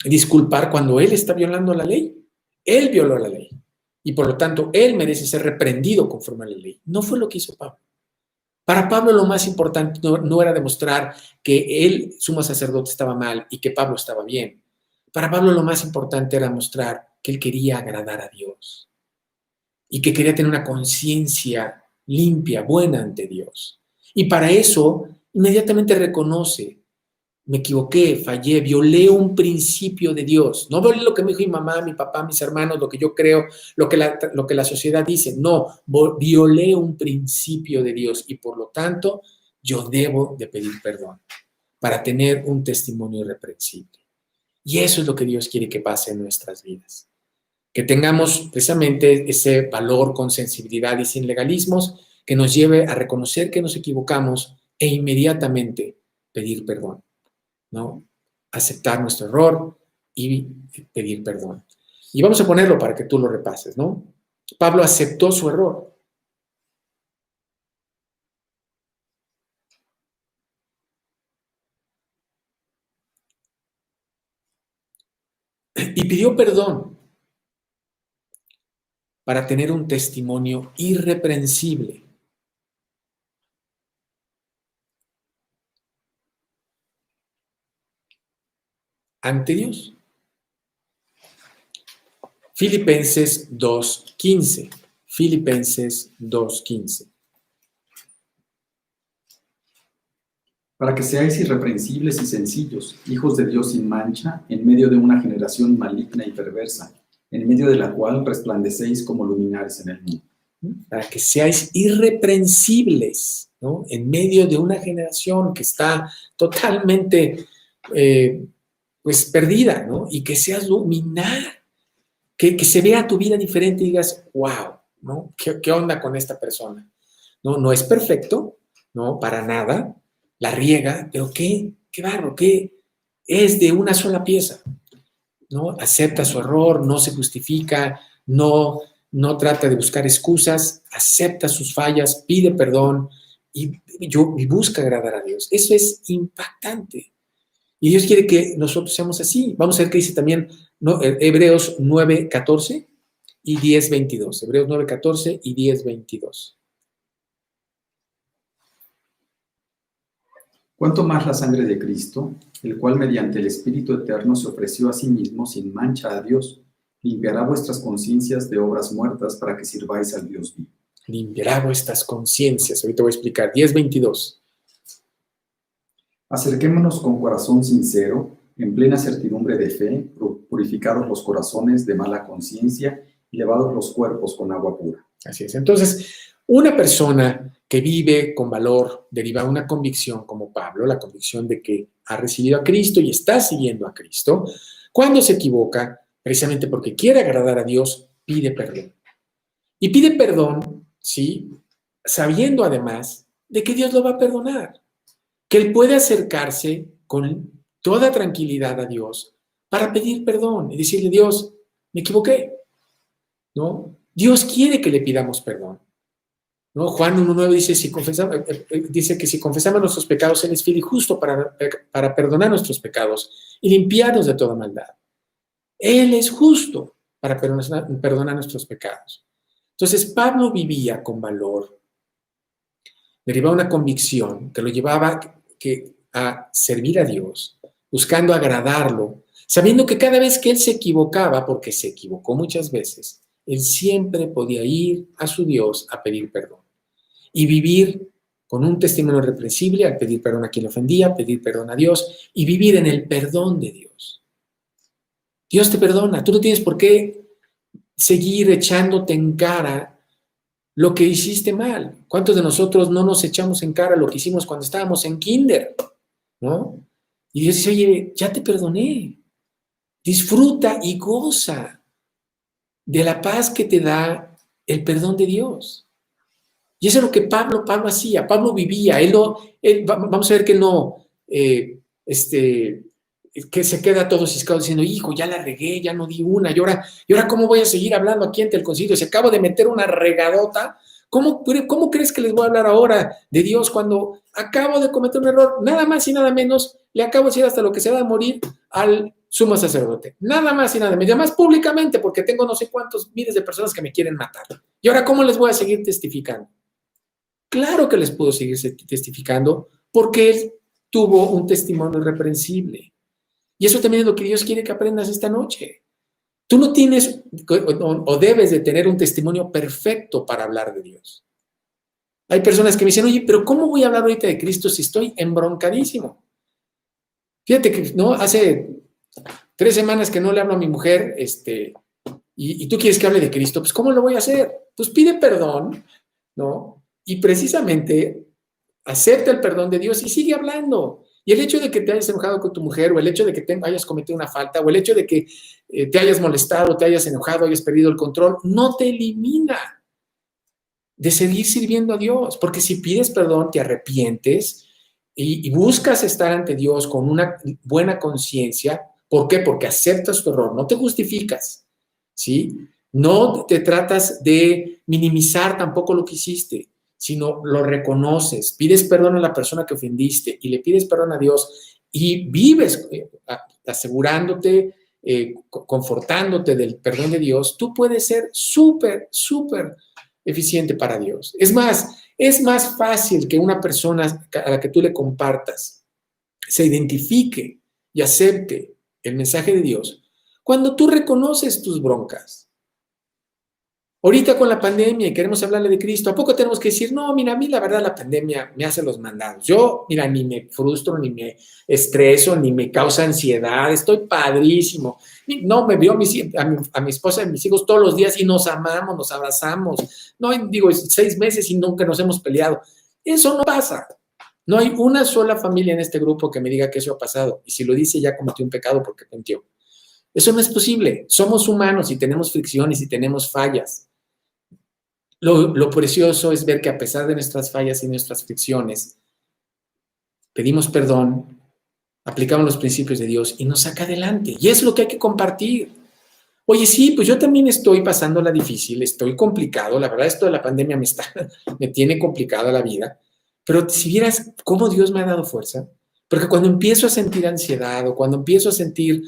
disculpar cuando él está violando la ley? Él violó la ley y por lo tanto él merece ser reprendido conforme a la ley. No fue lo que hizo Pablo. Para Pablo lo más importante no era demostrar que él, sumo sacerdote, estaba mal y que Pablo estaba bien. Para Pablo lo más importante era mostrar que él quería agradar a Dios y que quería tener una conciencia limpia, buena ante Dios. Y para eso inmediatamente reconoce, me equivoqué, fallé, violé un principio de Dios. No violé lo que me dijo mi mamá, mi papá, mis hermanos, lo que yo creo, lo que la sociedad dice. No, violé un principio de Dios y por lo tanto yo debo de pedir perdón para tener un testimonio irreprensible. Y eso es lo que Dios quiere que pase en nuestras vidas. Que tengamos precisamente ese valor con sensibilidad y sin legalismos que nos lleve a reconocer que nos equivocamos e inmediatamente pedir perdón, ¿no? Aceptar nuestro error y pedir perdón. Y vamos a ponerlo para que tú lo repases, ¿no? Pablo aceptó su error. Y pidió perdón para tener un testimonio irreprensible ante Dios. Filipenses 2:15. Filipenses 2:15. Para que seáis irreprensibles y sencillos, hijos de Dios sin mancha, en medio de una generación maligna y perversa, en medio de la cual resplandecéis como luminares en el mundo. Para que seáis irreprensibles, ¿no? En medio de una generación que está totalmente pues perdida, ¿no? Y que seas luminar, que se vea tu vida diferente y digas, wow, ¿no? ¿Qué onda con esta persona? No es perfecto, ¿no? Para nada, la riega, pero qué barro, qué es de una sola pieza, ¿no? Acepta su error, no se justifica, no trata de buscar excusas, acepta sus fallas, pide perdón y busca agradar a Dios. Eso es impactante. Y Dios quiere que nosotros seamos así. Vamos a ver qué dice también, ¿no? Hebreos 9:14 y 10:22. Hebreos 9:14 y 10:22. ¿Cuánto más la sangre de Cristo, el cual mediante el Espíritu Eterno se ofreció a sí mismo sin mancha a Dios, limpiará vuestras conciencias de obras muertas para que sirváis al Dios vivo? Limpiará vuestras conciencias. Ahorita voy a explicar. 10:22. Acerquémonos con corazón sincero, en plena certidumbre de fe, purificados los corazones de mala conciencia y lavados los cuerpos con agua pura. Así es. Entonces, una persona que vive con valor, deriva una convicción como Pablo, la convicción de que ha recibido a Cristo y está siguiendo a Cristo, cuando se equivoca, precisamente porque quiere agradar a Dios, pide perdón. Y pide perdón, ¿sí? Sabiendo además de que Dios lo va a perdonar, que él puede acercarse con toda tranquilidad a Dios para pedir perdón y decirle, Dios, me equivoqué, ¿no? Dios quiere que le pidamos perdón, ¿no? Juan 1:9 dice que si confesamos nuestros pecados, Él es fiel y justo para perdonar nuestros pecados y limpiarnos de toda maldad. Él es justo para perdonar nuestros pecados. Entonces, Pablo vivía con valor, derivaba una convicción que lo llevaba a servir a Dios, buscando agradarlo, sabiendo que cada vez que él se equivocaba, porque se equivocó muchas veces, él siempre podía ir a su Dios a pedir perdón y vivir con un testimonio irreprensible al pedir perdón a quien le ofendía, pedir perdón a Dios y vivir en el perdón de Dios. Dios te perdona, tú no tienes por qué seguir echándote en cara lo que hiciste mal. ¿Cuántos de nosotros no nos echamos en cara lo que hicimos cuando estábamos en kinder? ¿No? Y Dios dice, oye, ya te perdoné. Disfruta y goza de la paz que te da el perdón de Dios. Y eso es lo que Pablo hacía. Pablo vivía. Vamos a ver que no que se queda todo ciscado diciendo, hijo, ya la regué, ya no di una, y ahora ¿cómo voy a seguir hablando aquí ante el concilio? Si acabo de meter una regadota, ¿cómo crees que les voy a hablar ahora de Dios cuando acabo de cometer un error? Nada más y nada menos, le acabo de decir hasta lo que se va a morir al sumo sacerdote. Nada más y nada menos. Y además públicamente, porque tengo no sé cuántos miles de personas que me quieren matar. ¿Y ahora cómo les voy a seguir testificando? Claro que les puedo seguir testificando porque él tuvo un testimonio irreprensible. Y eso también es lo que Dios quiere que aprendas esta noche. Tú no tienes o debes de tener un testimonio perfecto para hablar de Dios. Hay personas que me dicen, oye, pero ¿cómo voy a hablar ahorita de Cristo si estoy embroncadísimo? Fíjate que no hace 3 semanas que no le hablo a mi mujer, y tú quieres que hable de Cristo, pues ¿cómo lo voy a hacer? Pues pide perdón, ¿no? Y precisamente acepta el perdón de Dios y sigue hablando. Y el hecho de que te hayas enojado con tu mujer, o el hecho de que hayas cometido una falta, o el hecho de que te hayas molestado, te hayas enojado, hayas perdido el control, no te elimina de seguir sirviendo a Dios. Porque si pides perdón, te arrepientes y buscas estar ante Dios con una buena conciencia. ¿Por qué? Porque aceptas tu error, no te justificas, ¿sí? No te tratas de minimizar tampoco lo que hiciste, sino lo reconoces, pides perdón a la persona que ofendiste y le pides perdón a Dios y vives asegurándote, confortándote del perdón de Dios. Tú puedes ser súper, súper eficiente para Dios. Es más fácil que una persona a la que tú le compartas se identifique y acepte el mensaje de Dios cuando tú reconoces tus broncas. Ahorita con la pandemia y queremos hablarle de Cristo, ¿a poco tenemos que decir, no, mira, a mí la verdad la pandemia me hace los mandados? Yo, mira, ni me frustro, ni me estreso, ni me causa ansiedad, estoy padrísimo. No, me veo a mi esposa y a mis hijos todos los días y nos amamos, nos abrazamos. No, digo, 6 meses y nunca nos hemos peleado. Eso no pasa. No hay una sola familia en este grupo que me diga que eso ha pasado. Y si lo dice, ya cometió un pecado porque mintió. Eso no es posible. Somos humanos y tenemos fricciones y tenemos fallas. Lo precioso es ver que a pesar de nuestras fallas y nuestras fricciones, pedimos perdón, aplicamos los principios de Dios y nos saca adelante. Y es lo que hay que compartir. Oye, sí, pues yo también estoy pasándola difícil, estoy complicado. La verdad, esto de la pandemia me tiene complicada la vida. Pero si vieras cómo Dios me ha dado fuerza, porque cuando empiezo a sentir ansiedad o cuando empiezo a sentir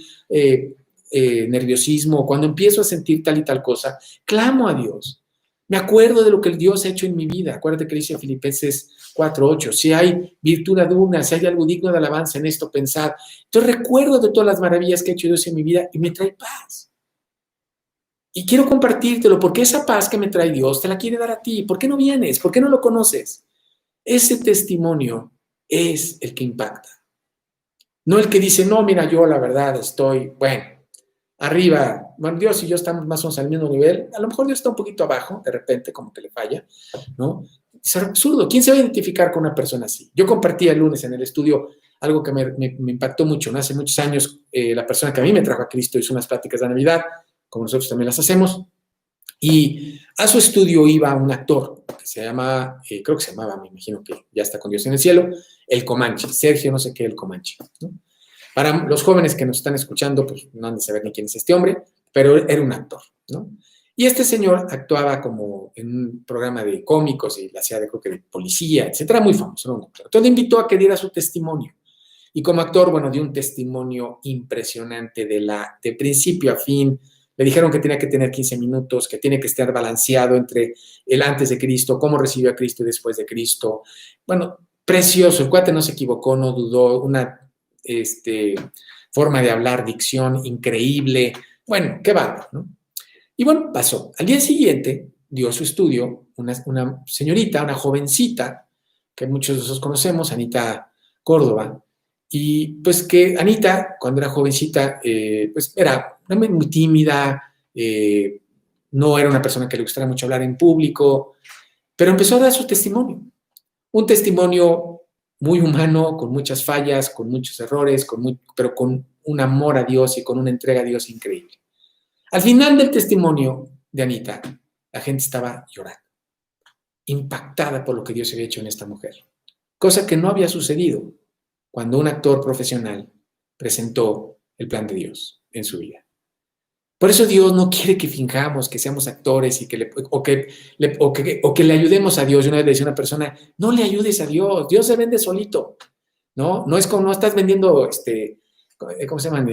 nerviosismo o cuando empiezo a sentir tal y tal cosa, clamo a Dios. Me acuerdo de lo que el Dios ha hecho en mi vida. Acuérdate que dice Filipenses 4:8, si hay virtud alguna, si hay algo digno de alabanza en esto, pensad. Entonces recuerdo de todas las maravillas que ha hecho Dios en mi vida y me trae paz. Y quiero compartírtelo porque esa paz que me trae Dios te la quiere dar a ti. ¿Por qué no vienes? ¿Por qué no lo conoces? Ese testimonio es el que impacta. No el que dice, no, mira, yo la verdad estoy, bueno, arriba, bueno, Dios y yo estamos más o menos al mismo nivel, a lo mejor Dios está un poquito abajo, de repente, como que le falla, ¿no? Es absurdo. ¿Quién se va a identificar con una persona así? Yo compartí el lunes en el estudio algo que me impactó mucho, ¿no? Hace muchos años, la persona que a mí me trajo a Cristo hizo unas pláticas de Navidad, como nosotros también las hacemos, y a su estudio iba un actor que se llama, creo que se llamaba, me imagino que ya está con Dios en el cielo, El Comanche, Sergio no sé qué, El Comanche, ¿no? Para los jóvenes que nos están escuchando, pues no han de saber ni quién es este hombre, pero era un actor, ¿no? Y este señor actuaba como en un programa de cómicos y la hacía de, creo que de policía, etcétera, muy famoso, ¿no? Entonces le invitó a que diera su testimonio. Y como actor, bueno, dio un testimonio impresionante de principio a fin. Le dijeron que tenía que tener 15 minutos, que tiene que estar balanceado entre el antes de Cristo, cómo recibió a Cristo y después de Cristo. Bueno, precioso, el cuate no se equivocó, no dudó, una forma de hablar, dicción increíble. Bueno, qué bárbaro, ¿no? Y bueno, pasó. Al día siguiente dio su estudio una señorita, una jovencita, que muchos de nosotros conocemos, Anita Córdoba, y pues que Anita, cuando era jovencita, pues era muy tímida, no era una persona que le gustara mucho hablar en público, pero empezó a dar su testimonio. Un testimonio muy humano, con muchas fallas, con muchos errores, pero con un amor a Dios y con una entrega a Dios increíble. Al final del testimonio de Anita, la gente estaba llorando, impactada por lo que Dios había hecho en esta mujer, cosa que no había sucedido cuando un actor profesional presentó el plan de Dios en su vida. Por eso Dios no quiere que finjamos que seamos actores y que le ayudemos a Dios. Yo una vez le decía a una persona, no le ayudes a Dios, Dios se vende solito, ¿no? No es como, no estás vendiendo, ¿cómo se llaman?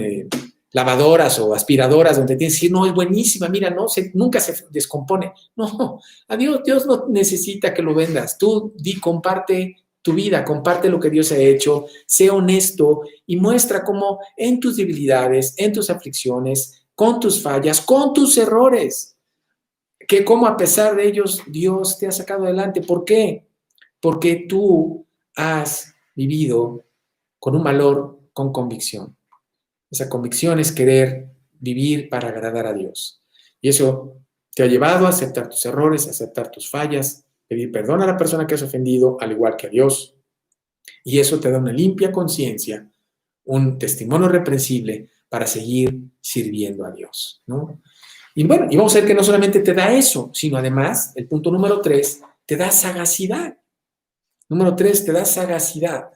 Lavadoras o aspiradoras donde tienes que decir, no, es buenísima, mira, no, nunca se descompone. No, a Dios no necesita que lo vendas. Tú comparte tu vida, comparte lo que Dios ha hecho, sé honesto y muestra cómo en tus debilidades, en tus aflicciones, con tus fallas, con tus errores, que como a pesar de ellos Dios te ha sacado adelante. ¿Por qué? Porque tú has vivido con un valor, con convicción. Esa convicción es querer vivir para agradar a Dios. Y eso te ha llevado a aceptar tus errores, a aceptar tus fallas, pedir perdón a la persona que has ofendido, al igual que a Dios. Y eso te da una limpia conciencia, un testimonio reprensible para seguir sirviendo a Dios, ¿no? Y bueno, y vamos a ver que no solamente te da eso, sino además, el punto número 3, te da sagacidad. Número 3, te da sagacidad,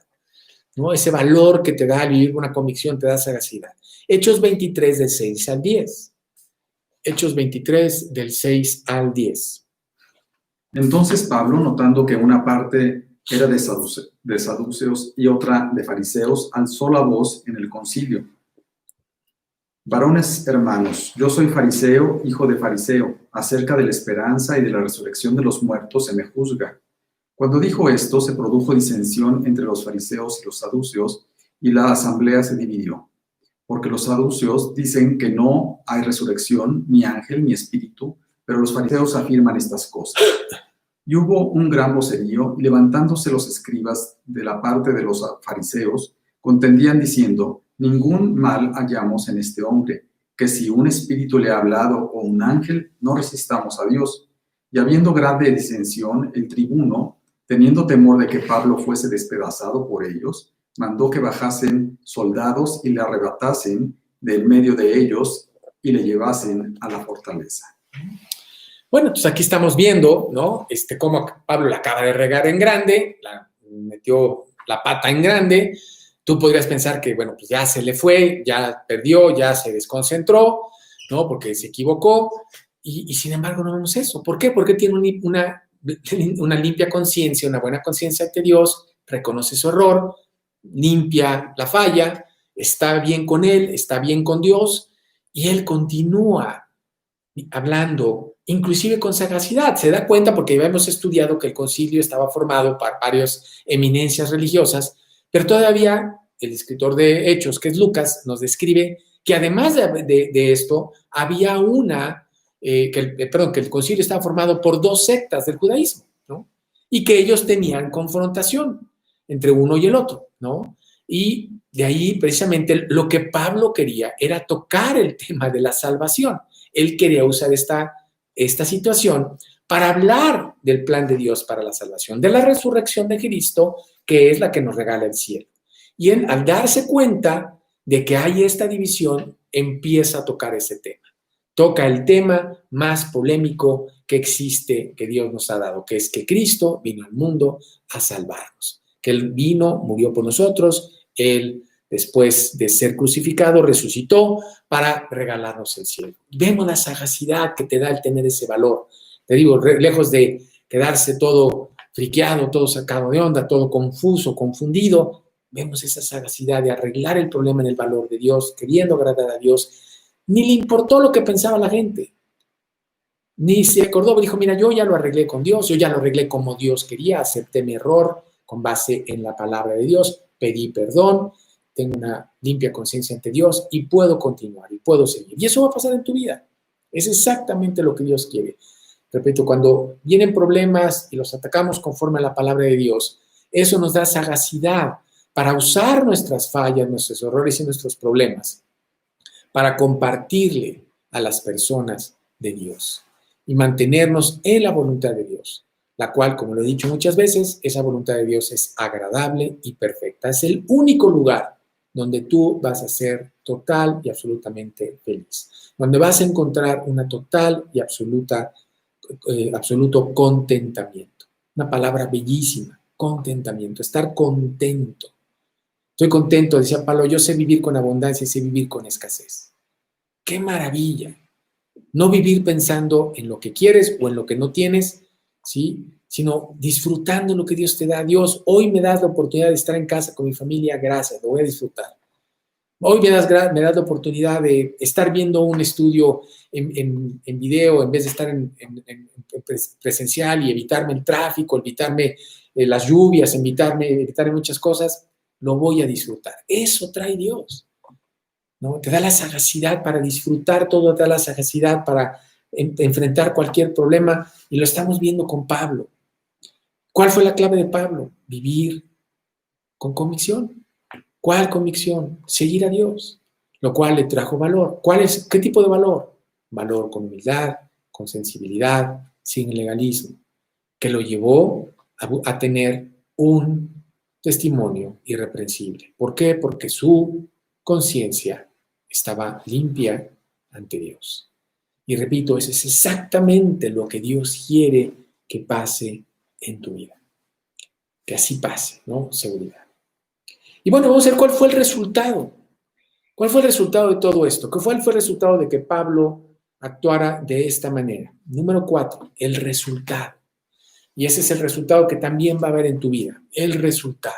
¿no? Ese valor que te da vivir una convicción te da sagacidad. Hechos 23, del 6 al 10. Hechos 23, del 6 al 10. Entonces Pablo, notando que una parte era de saduceos y otra de fariseos, alzó la voz en el concilio. Varones hermanos, yo soy fariseo, hijo de fariseo. Acerca de la esperanza y de la resurrección de los muertos se me juzga. Cuando dijo esto, se produjo disensión entre los fariseos y los saduceos, y la asamblea se dividió. Porque los saduceos dicen que no hay resurrección, ni ángel, ni espíritu, pero los fariseos afirman estas cosas. Y hubo un gran vocerío, y levantándose los escribas de la parte de los fariseos, contendían diciendo: ningún mal hallamos en este hombre, que si un espíritu le ha hablado o un ángel, no resistamos a Dios. Y habiendo grande disensión, el tribuno, teniendo temor de que Pablo fuese despedazado por ellos, mandó que bajasen soldados y le arrebatasen del medio de ellos y le llevasen a la fortaleza. Bueno, entonces aquí estamos viendo, ¿no? Cómo Pablo la acaba de regar en grande, metió la pata en grande. Tú podrías pensar que, bueno, pues ya se le fue, ya perdió, ya se desconcentró, ¿no? Porque se equivocó. Y sin embargo no vemos eso. ¿Por qué? Porque tiene una limpia conciencia, una buena conciencia ante Dios, reconoce su error, limpia la falla, está bien con él, está bien con Dios, y él continúa hablando, inclusive con sagacidad. Se da cuenta, porque ya hemos estudiado que el concilio estaba formado por varias eminencias religiosas, pero todavía el escritor de Hechos, que es Lucas, nos describe que además de esto, había que el concilio estaba formado por 2 sectas del judaísmo, ¿no? Y que ellos tenían confrontación entre uno y el otro, ¿no? Y de ahí precisamente lo que Pablo quería era tocar el tema de la salvación. Él quería usar esta situación para hablar del plan de Dios para la salvación, de la resurrección de Cristo, que es la que nos regala el cielo. Y él, al darse cuenta de que hay esta división, empieza a tocar ese tema. Toca el tema más polémico que existe, que Dios nos ha dado, que es que Cristo vino al mundo a salvarnos. Que Él vino, murió por nosotros, Él, después de ser crucificado, resucitó para regalarnos el cielo. Vemos la sagacidad que te da el tener ese valor. Te digo, lejos de quedarse todo friqueado, todo sacado de onda, todo confuso, confundido, vemos esa sagacidad de arreglar el problema en el valor de Dios, queriendo agradar a Dios. Ni le importó lo que pensaba la gente. Ni se acordó, dijo, mira, yo ya lo arreglé con Dios, yo ya lo arreglé como Dios quería, acepté mi error con base en la palabra de Dios, pedí perdón, tengo una limpia conciencia ante Dios y puedo continuar y puedo seguir. Y eso va a pasar en tu vida. Es exactamente lo que Dios quiere. Repito, cuando vienen problemas y los atacamos conforme a la palabra de Dios, eso nos da sagacidad para usar nuestras fallas, nuestros errores y nuestros problemas para compartirle a las personas de Dios y mantenernos en la voluntad de Dios, la cual, como lo he dicho muchas veces, esa voluntad de Dios es agradable y perfecta. Es el único lugar donde tú vas a ser total y absolutamente feliz, donde vas a encontrar una total y absoluto contentamiento. Una palabra bellísima, contentamiento, estar contento. Estoy contento, decía Pablo, yo sé vivir con abundancia y sé vivir con escasez. ¡Qué maravilla! No vivir pensando en lo que quieres o en lo que no tienes, ¿sí? Sino disfrutando lo que Dios te da. Dios, hoy me das la oportunidad de estar en casa con mi familia, gracias, lo voy a disfrutar. Hoy me das la oportunidad de estar viendo un estudio en video en vez de estar en presencial y evitarme el tráfico, evitarme las lluvias, evitarme muchas cosas, lo voy a disfrutar. Eso trae Dios, ¿no? Te da la sagacidad para disfrutar todo, te da la sagacidad para enfrentar cualquier problema, y lo estamos viendo con Pablo. ¿Cuál fue la clave de Pablo? Vivir con convicción. ¿Cuál convicción? Seguir a Dios, lo cual le trajo valor. ¿Qué tipo de valor? Valor con humildad, con sensibilidad, sin legalismo, que lo llevó a tener un testimonio irreprensible. ¿Por qué? Porque su conciencia estaba limpia ante Dios. Y repito, eso es exactamente lo que Dios quiere que pase en tu vida. Que así pase, ¿no? Seguridad. Y bueno, vamos a ver cuál fue el resultado. ¿Cuál fue el resultado de todo esto? ¿Cuál fue el resultado de que Pablo actuara de esta manera? Número 4, el resultado. Y ese es el resultado que también va a haber en tu vida, el resultado.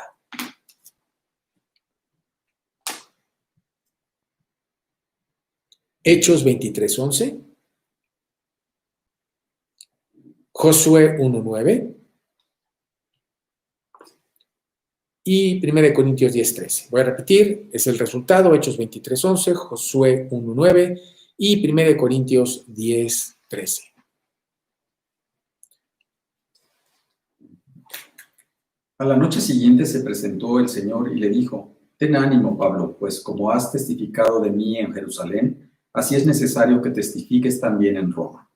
Hechos 23:11, Josué 1:9 y 1 Corintios 10:13. Voy a repetir, es el resultado, Hechos 23:11, Josué 1:9 y 1 Corintios 10:13. A la noche siguiente se presentó el Señor y le dijo: ten ánimo, Pablo, pues como has testificado de mí en Jerusalén, así es necesario que testifiques también en Roma.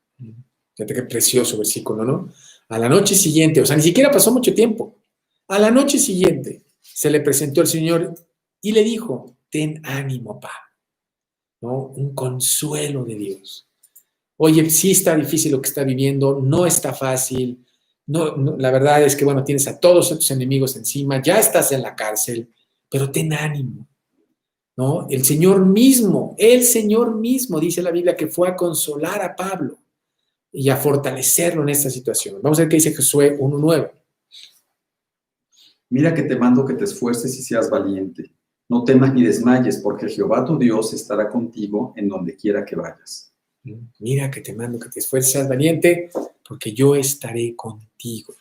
Fíjate qué precioso versículo, ¿no? A la noche siguiente, o sea, ni siquiera pasó mucho tiempo. A la noche siguiente se le presentó el Señor y le dijo: ten ánimo, Pablo, ¿no? Un consuelo de Dios. Oye, sí está difícil lo que está viviendo, no está fácil. No, la verdad es que, bueno, tienes a todos tus enemigos encima, ya estás en la cárcel, pero ten ánimo, ¿no? El Señor mismo, dice la Biblia, que fue a consolar a Pablo y a fortalecerlo en esta situación. Vamos a ver qué dice Josué 1:9. Mira que te mando que te esfuerces y seas valiente. No temas ni desmayes, porque Jehová tu Dios estará contigo en donde quiera que vayas. Mira que te mando que te esfuerces, seas valiente, porque yo estaré contigo.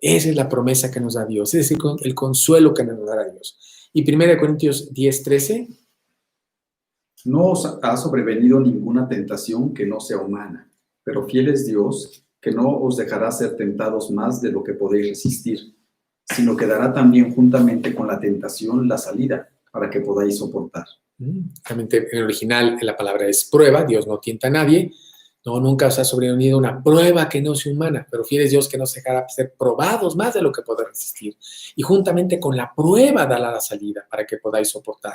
Esa es la promesa que nos da Dios, ese es el consuelo que nos dará Dios. Y 1 Corintios 10:13. No os ha sobrevenido ninguna tentación que no sea humana, pero fiel es Dios, que no os dejará ser tentados más de lo que podéis resistir, sino que dará también juntamente con la tentación la salida, para que podáis soportar. Realmente en el original la palabra es prueba, Dios no tienta a nadie, no, nunca os ha sobrevenido una prueba que no sea humana, pero fiel es Dios que no se dejará ser probados más de lo que podéis resistir, y juntamente con la prueba dará la salida para que podáis soportar.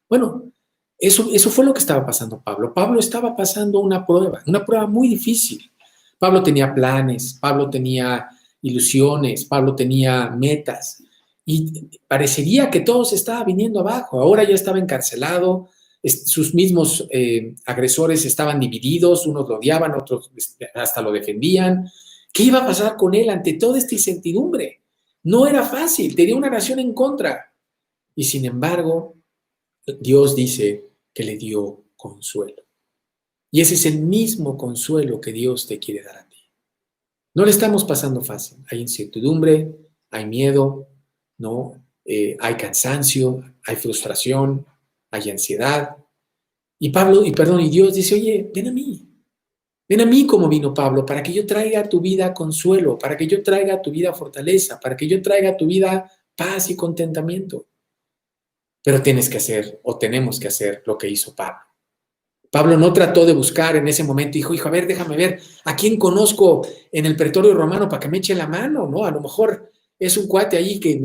Bueno, eso fue lo que estaba pasando Pablo. Pablo estaba pasando una prueba muy difícil. Pablo tenía planes, Pablo tenía ilusiones, Pablo tenía metas, y parecería que todo se estaba viniendo abajo. Ahora ya estaba encarcelado, sus mismos agresores estaban divididos, unos lo odiaban, otros hasta lo defendían. ¿Qué iba a pasar con él ante toda esta incertidumbre? No era fácil, tenía una nación en contra. Y sin embargo, Dios dice que le dio consuelo. Y ese es el mismo consuelo que Dios te quiere dar a ti. No le estamos pasando fácil. Hay incertidumbre, hay miedo, ¿no? Hay cansancio, hay frustración, hay ansiedad. Y Dios dice: oye, ven a mí como vino Pablo, para que yo traiga a tu vida consuelo, para que yo traiga a tu vida fortaleza, para que yo traiga a tu vida paz y contentamiento. Pero tienes que hacer, o tenemos que hacer, lo que hizo Pablo. Pablo no trató de buscar en ese momento, dijo: a ver, déjame ver a quién conozco en el pretorio romano para que me eche la mano, ¿no? A lo mejor es un cuate ahí que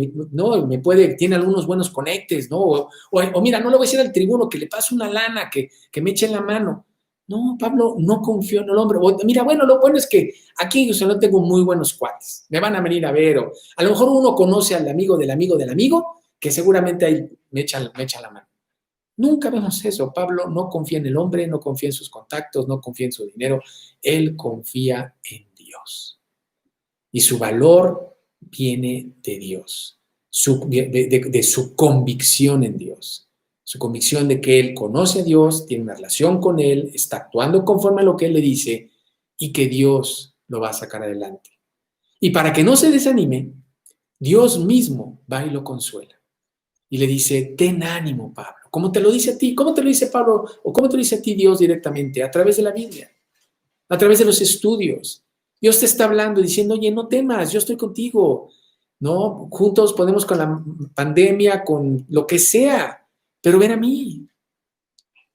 tiene algunos buenos conectes, ¿no? O mira, no le voy a decir al tribuno que le pase una lana, que me eche la mano. No, Pablo no confió en el hombre. Mira, bueno, lo bueno es que aquí yo no tengo muy buenos cuates, me van a venir a ver, o a lo mejor uno conoce al amigo del amigo del amigo, que seguramente ahí me echa la mano. Nunca vemos eso. Pablo no confía en el hombre, no confía en sus contactos, no confía en su dinero. Él confía en Dios. Y su valor viene de Dios, de su convicción en Dios. Su convicción de que él conoce a Dios, tiene una relación con él, está actuando conforme a lo que él le dice y que Dios lo va a sacar adelante. Y para que no se desanime, Dios mismo va y lo consuela. Y le dice, ten ánimo, Pablo. ¿Cómo te lo dice a ti? ¿Cómo te lo dice Pablo? ¿O cómo te lo dice a ti Dios directamente? A través de la Biblia, a través de los estudios. Dios te está hablando, diciendo, oye, no temas, yo estoy contigo. ¿No? Juntos podemos con la pandemia, con lo que sea, pero ven a mí.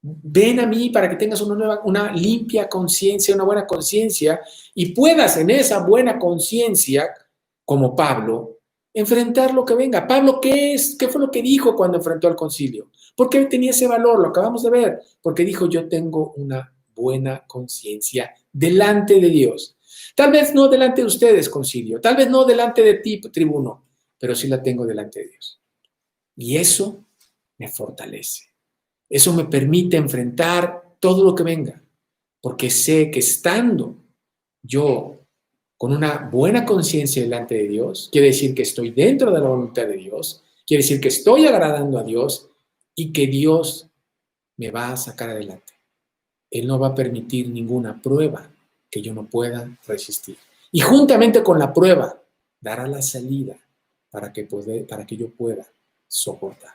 Ven a mí para que tengas una limpia conciencia, una buena conciencia, y puedas en esa buena conciencia, como Pablo, enfrentar lo que venga. Pablo, ¿qué fue lo que dijo cuando enfrentó al concilio? ¿Por qué tenía ese valor? Lo acabamos de ver. Porque dijo, yo tengo una buena conciencia delante de Dios. Tal vez no delante de ustedes, concilio. Tal vez no delante de ti, tribuno. Pero sí la tengo delante de Dios. Y eso me fortalece. Eso me permite enfrentar todo lo que venga. Porque sé que estando yo con una buena conciencia delante de Dios, quiere decir que estoy dentro de la voluntad de Dios, quiere decir que estoy agradando a Dios y que Dios me va a sacar adelante. Él no va a permitir ninguna prueba que yo no pueda resistir. Y juntamente con la prueba, dará la salida para que yo pueda soportar.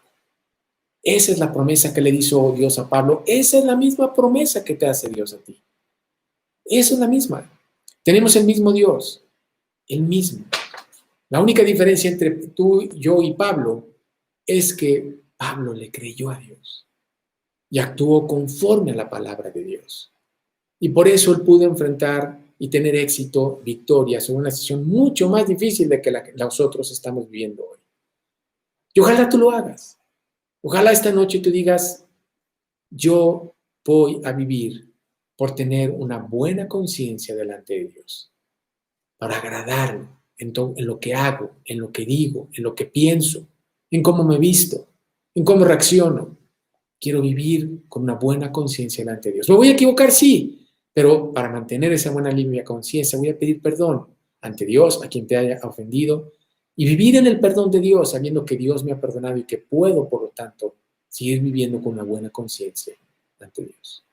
Esa es la promesa que le hizo Dios a Pablo. Esa es la misma promesa que te hace Dios a ti. Esa es la misma. Tenemos el mismo Dios, el mismo. La única diferencia entre tú, yo y Pablo es que Pablo le creyó a Dios y actuó conforme a la palabra de Dios. Y por eso él pudo enfrentar y tener éxito, victoria, sobre una situación mucho más difícil de que la que nosotros estamos viviendo hoy. Y ojalá tú lo hagas. Ojalá esta noche tú digas, yo voy a vivir por tener una buena conciencia delante de Dios, para agradarlo en lo que hago, en lo que digo, en lo que pienso, en cómo me visto, en cómo reacciono. Quiero vivir con una buena conciencia delante de Dios. ¿Me voy a equivocar? Sí, pero para mantener esa buena limpia conciencia voy a pedir perdón ante Dios, a quien te haya ofendido, y vivir en el perdón de Dios, sabiendo que Dios me ha perdonado y que puedo, por lo tanto, seguir viviendo con una buena conciencia ante Dios.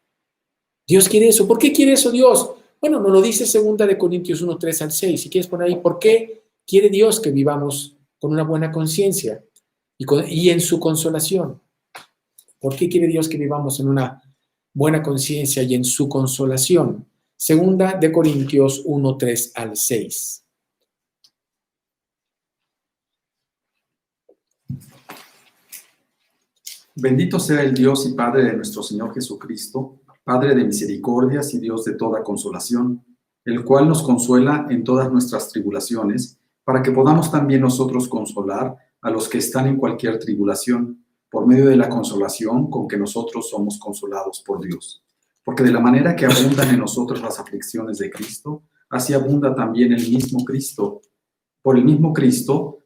Dios quiere eso. ¿Por qué quiere eso Dios? Bueno, nos lo dice 2 Corintios 1, 3 al 6. Si quieres poner ahí, ¿por qué quiere Dios que vivamos con una buena conciencia y en su consolación? ¿Por qué quiere Dios que vivamos en una buena conciencia y en su consolación? 2 Corintios 1, 3 al 6. Bendito sea el Dios y Padre de nuestro Señor Jesucristo, Padre de misericordias y Dios de toda consolación, el cual nos consuela en todas nuestras tribulaciones, para que podamos también nosotros consolar a los que están en cualquier tribulación, por medio de la consolación con que nosotros somos consolados por Dios. Porque de la manera que abundan en nosotros las aflicciones de Cristo, así abunda también el mismo Cristo. Por el mismo Cristo,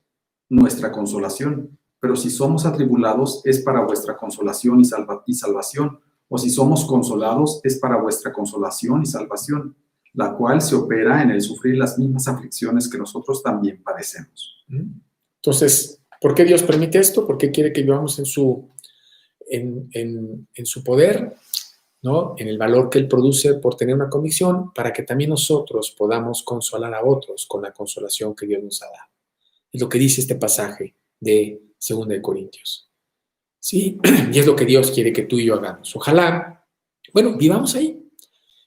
nuestra consolación. Pero si somos atribulados, es para vuestra consolación y salvación. O si somos consolados, es para vuestra consolación y salvación, la cual se opera en el sufrir las mismas aflicciones que nosotros también padecemos. Entonces, ¿por qué Dios permite esto? ¿Por qué quiere que vivamos en su poder, ¿no? En el valor que Él produce por tener una convicción, para que también nosotros podamos consolar a otros con la consolación que Dios nos ha dado. Es lo que dice este pasaje de 2 Corintios. ¿Sí? Y es lo que Dios quiere que tú y yo hagamos. Ojalá, bueno, vivamos ahí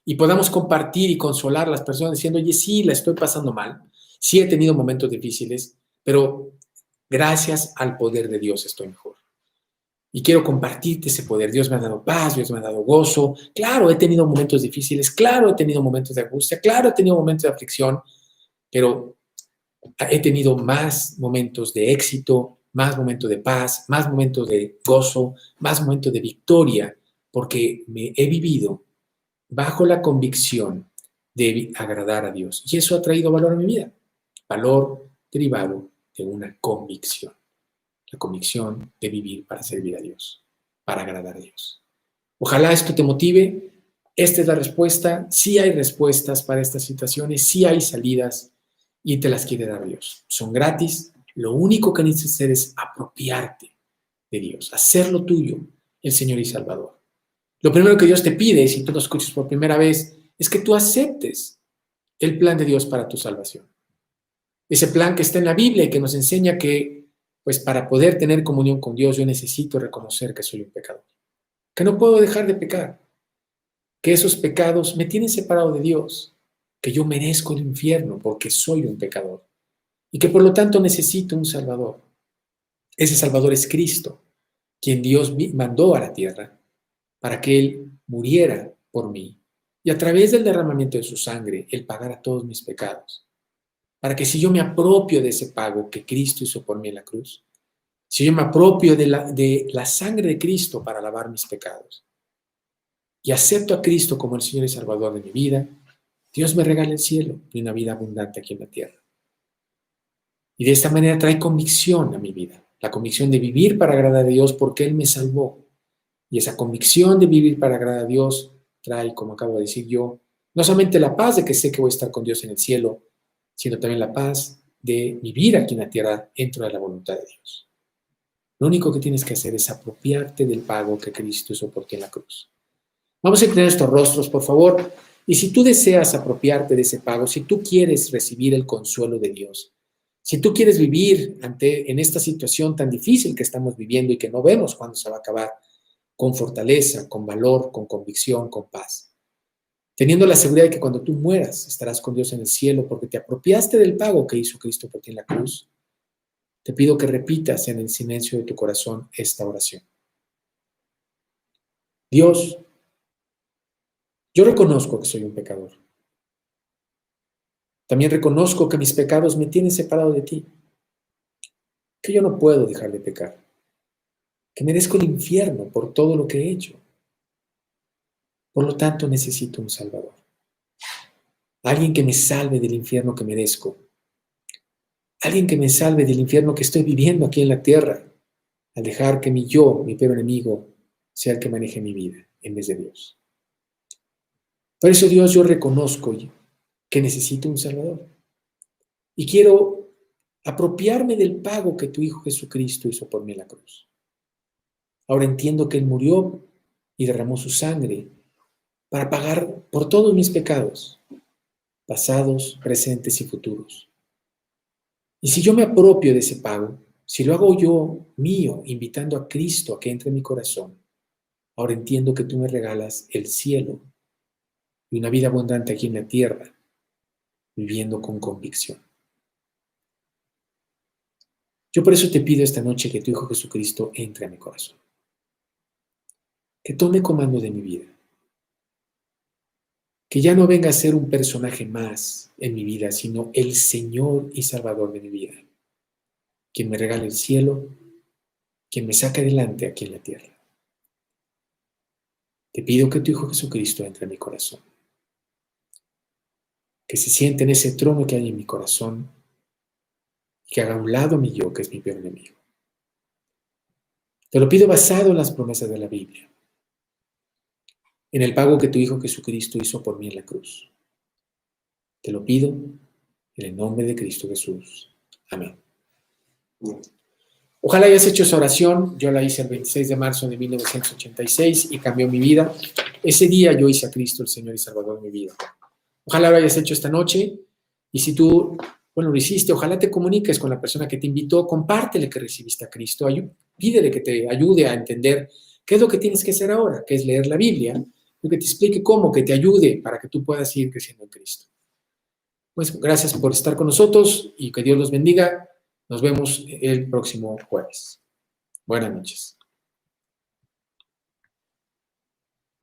y podamos compartir y consolar a las personas diciendo, oye, sí, la estoy pasando mal, sí he tenido momentos difíciles, pero gracias al poder de Dios estoy mejor. Y quiero compartirte ese poder. Dios me ha dado paz, Dios me ha dado gozo. Claro, he tenido momentos difíciles, claro, he tenido momentos de angustia, claro, he tenido momentos de aflicción, pero he tenido más momentos de éxito, más momentos de paz, más momentos de gozo, más momentos de victoria, porque me he vivido bajo la convicción de agradar a Dios. Y eso ha traído valor a mi vida, valor derivado de una convicción. la convicción de vivir para servir a Dios, para agradar a Dios. Ojalá esto te motive. Esta es la respuesta. Sí hay respuestas para estas situaciones, sí hay salidas y te las quiere dar Dios. Son gratis. Lo único que necesitas hacer es apropiarte de Dios, hacerlo tuyo, el Señor y Salvador. Lo primero que Dios te pide, si tú lo escuchas por primera vez, es que tú aceptes el plan de Dios para tu salvación. Ese plan que está en la Biblia y que nos enseña que, pues para poder tener comunión con Dios, yo necesito reconocer que soy un pecador, que no puedo dejar de pecar, que esos pecados me tienen separado de Dios, que yo merezco el infierno porque soy un pecador y que por lo tanto necesito un Salvador. Ese Salvador es Cristo, quien Dios mandó a la tierra para que Él muriera por mí y a través del derramamiento de su sangre, Él pagara todos mis pecados. Para que si yo me apropio de ese pago que Cristo hizo por mí en la cruz, si yo me apropio de la sangre de Cristo para lavar mis pecados y acepto a Cristo como el Señor y Salvador de mi vida, Dios me regala el cielo y una vida abundante aquí en la tierra. Y de esta manera trae convicción a mi vida, la convicción de vivir para agradar a Dios porque Él me salvó. Y esa convicción de vivir para agradar a Dios trae, como acabo de decir yo, no solamente la paz de que sé que voy a estar con Dios en el cielo, sino también la paz de vivir aquí en la tierra dentro de la voluntad de Dios. Lo único que tienes que hacer es apropiarte del pago que Cristo hizo por ti en la cruz. Vamos a inclinar nuestros rostros, por favor, y si tú deseas apropiarte de ese pago, si tú quieres recibir el consuelo de Dios, si tú quieres vivir en esta situación tan difícil que estamos viviendo y que no vemos cuándo se va a acabar, con fortaleza, con valor, con convicción, con paz, teniendo la seguridad de que cuando tú mueras estarás con Dios en el cielo porque te apropiaste del pago que hizo Cristo por ti en la cruz, te pido que repitas en el silencio de tu corazón esta oración. Dios, yo reconozco que soy un pecador. También reconozco que mis pecados me tienen separado de ti, que yo no puedo dejar de pecar, que merezco el infierno por todo lo que he hecho. Por lo tanto, necesito un Salvador. Alguien que me salve del infierno que merezco. Alguien que me salve del infierno que estoy viviendo aquí en la tierra, al dejar que mi peor enemigo, sea el que maneje mi vida en vez de Dios. Por eso, Dios, yo reconozco que necesito un Salvador. Y quiero apropiarme del pago que tu Hijo Jesucristo hizo por mí en la cruz. Ahora entiendo que Él murió y derramó su sangre para pagar por todos mis pecados, pasados, presentes y futuros. Y si yo me apropio de ese pago, si lo hago yo mío, invitando a Cristo a que entre en mi corazón, ahora entiendo que tú me regalas el cielo y una vida abundante aquí en la tierra, viviendo con convicción. Yo por eso te pido esta noche que tu Hijo Jesucristo entre a mi corazón, que tome comando de mi vida, que ya no venga a ser un personaje más en mi vida, sino el Señor y Salvador de mi vida, quien me regala el cielo, quien me saca adelante aquí en la tierra. Te pido que tu Hijo Jesucristo entre en mi corazón, que se siente en ese trono que hay en mi corazón y que haga a un lado mi yo, que es mi peor enemigo. Te lo pido basado en las promesas de la Biblia, en el pago que tu Hijo Jesucristo hizo por mí en la cruz. Te lo pido en el nombre de Cristo Jesús. Amén. Ojalá hayas hecho esa oración. Yo la hice el 26 de marzo de 1986 y cambió mi vida. Ese día yo hice a Cristo el Señor y Salvador de mi vida. Ojalá lo hayas hecho esta noche y si tú, lo hiciste, ojalá te comuniques con la persona que te invitó, compártele que recibiste a Cristo, pídele que te ayude a entender qué es lo que tienes que hacer ahora, que es leer la Biblia, y que te explique cómo, que te ayude para que tú puedas seguir creciendo en Cristo. Pues gracias por estar con nosotros y que Dios los bendiga. Nos vemos el próximo jueves. Buenas noches.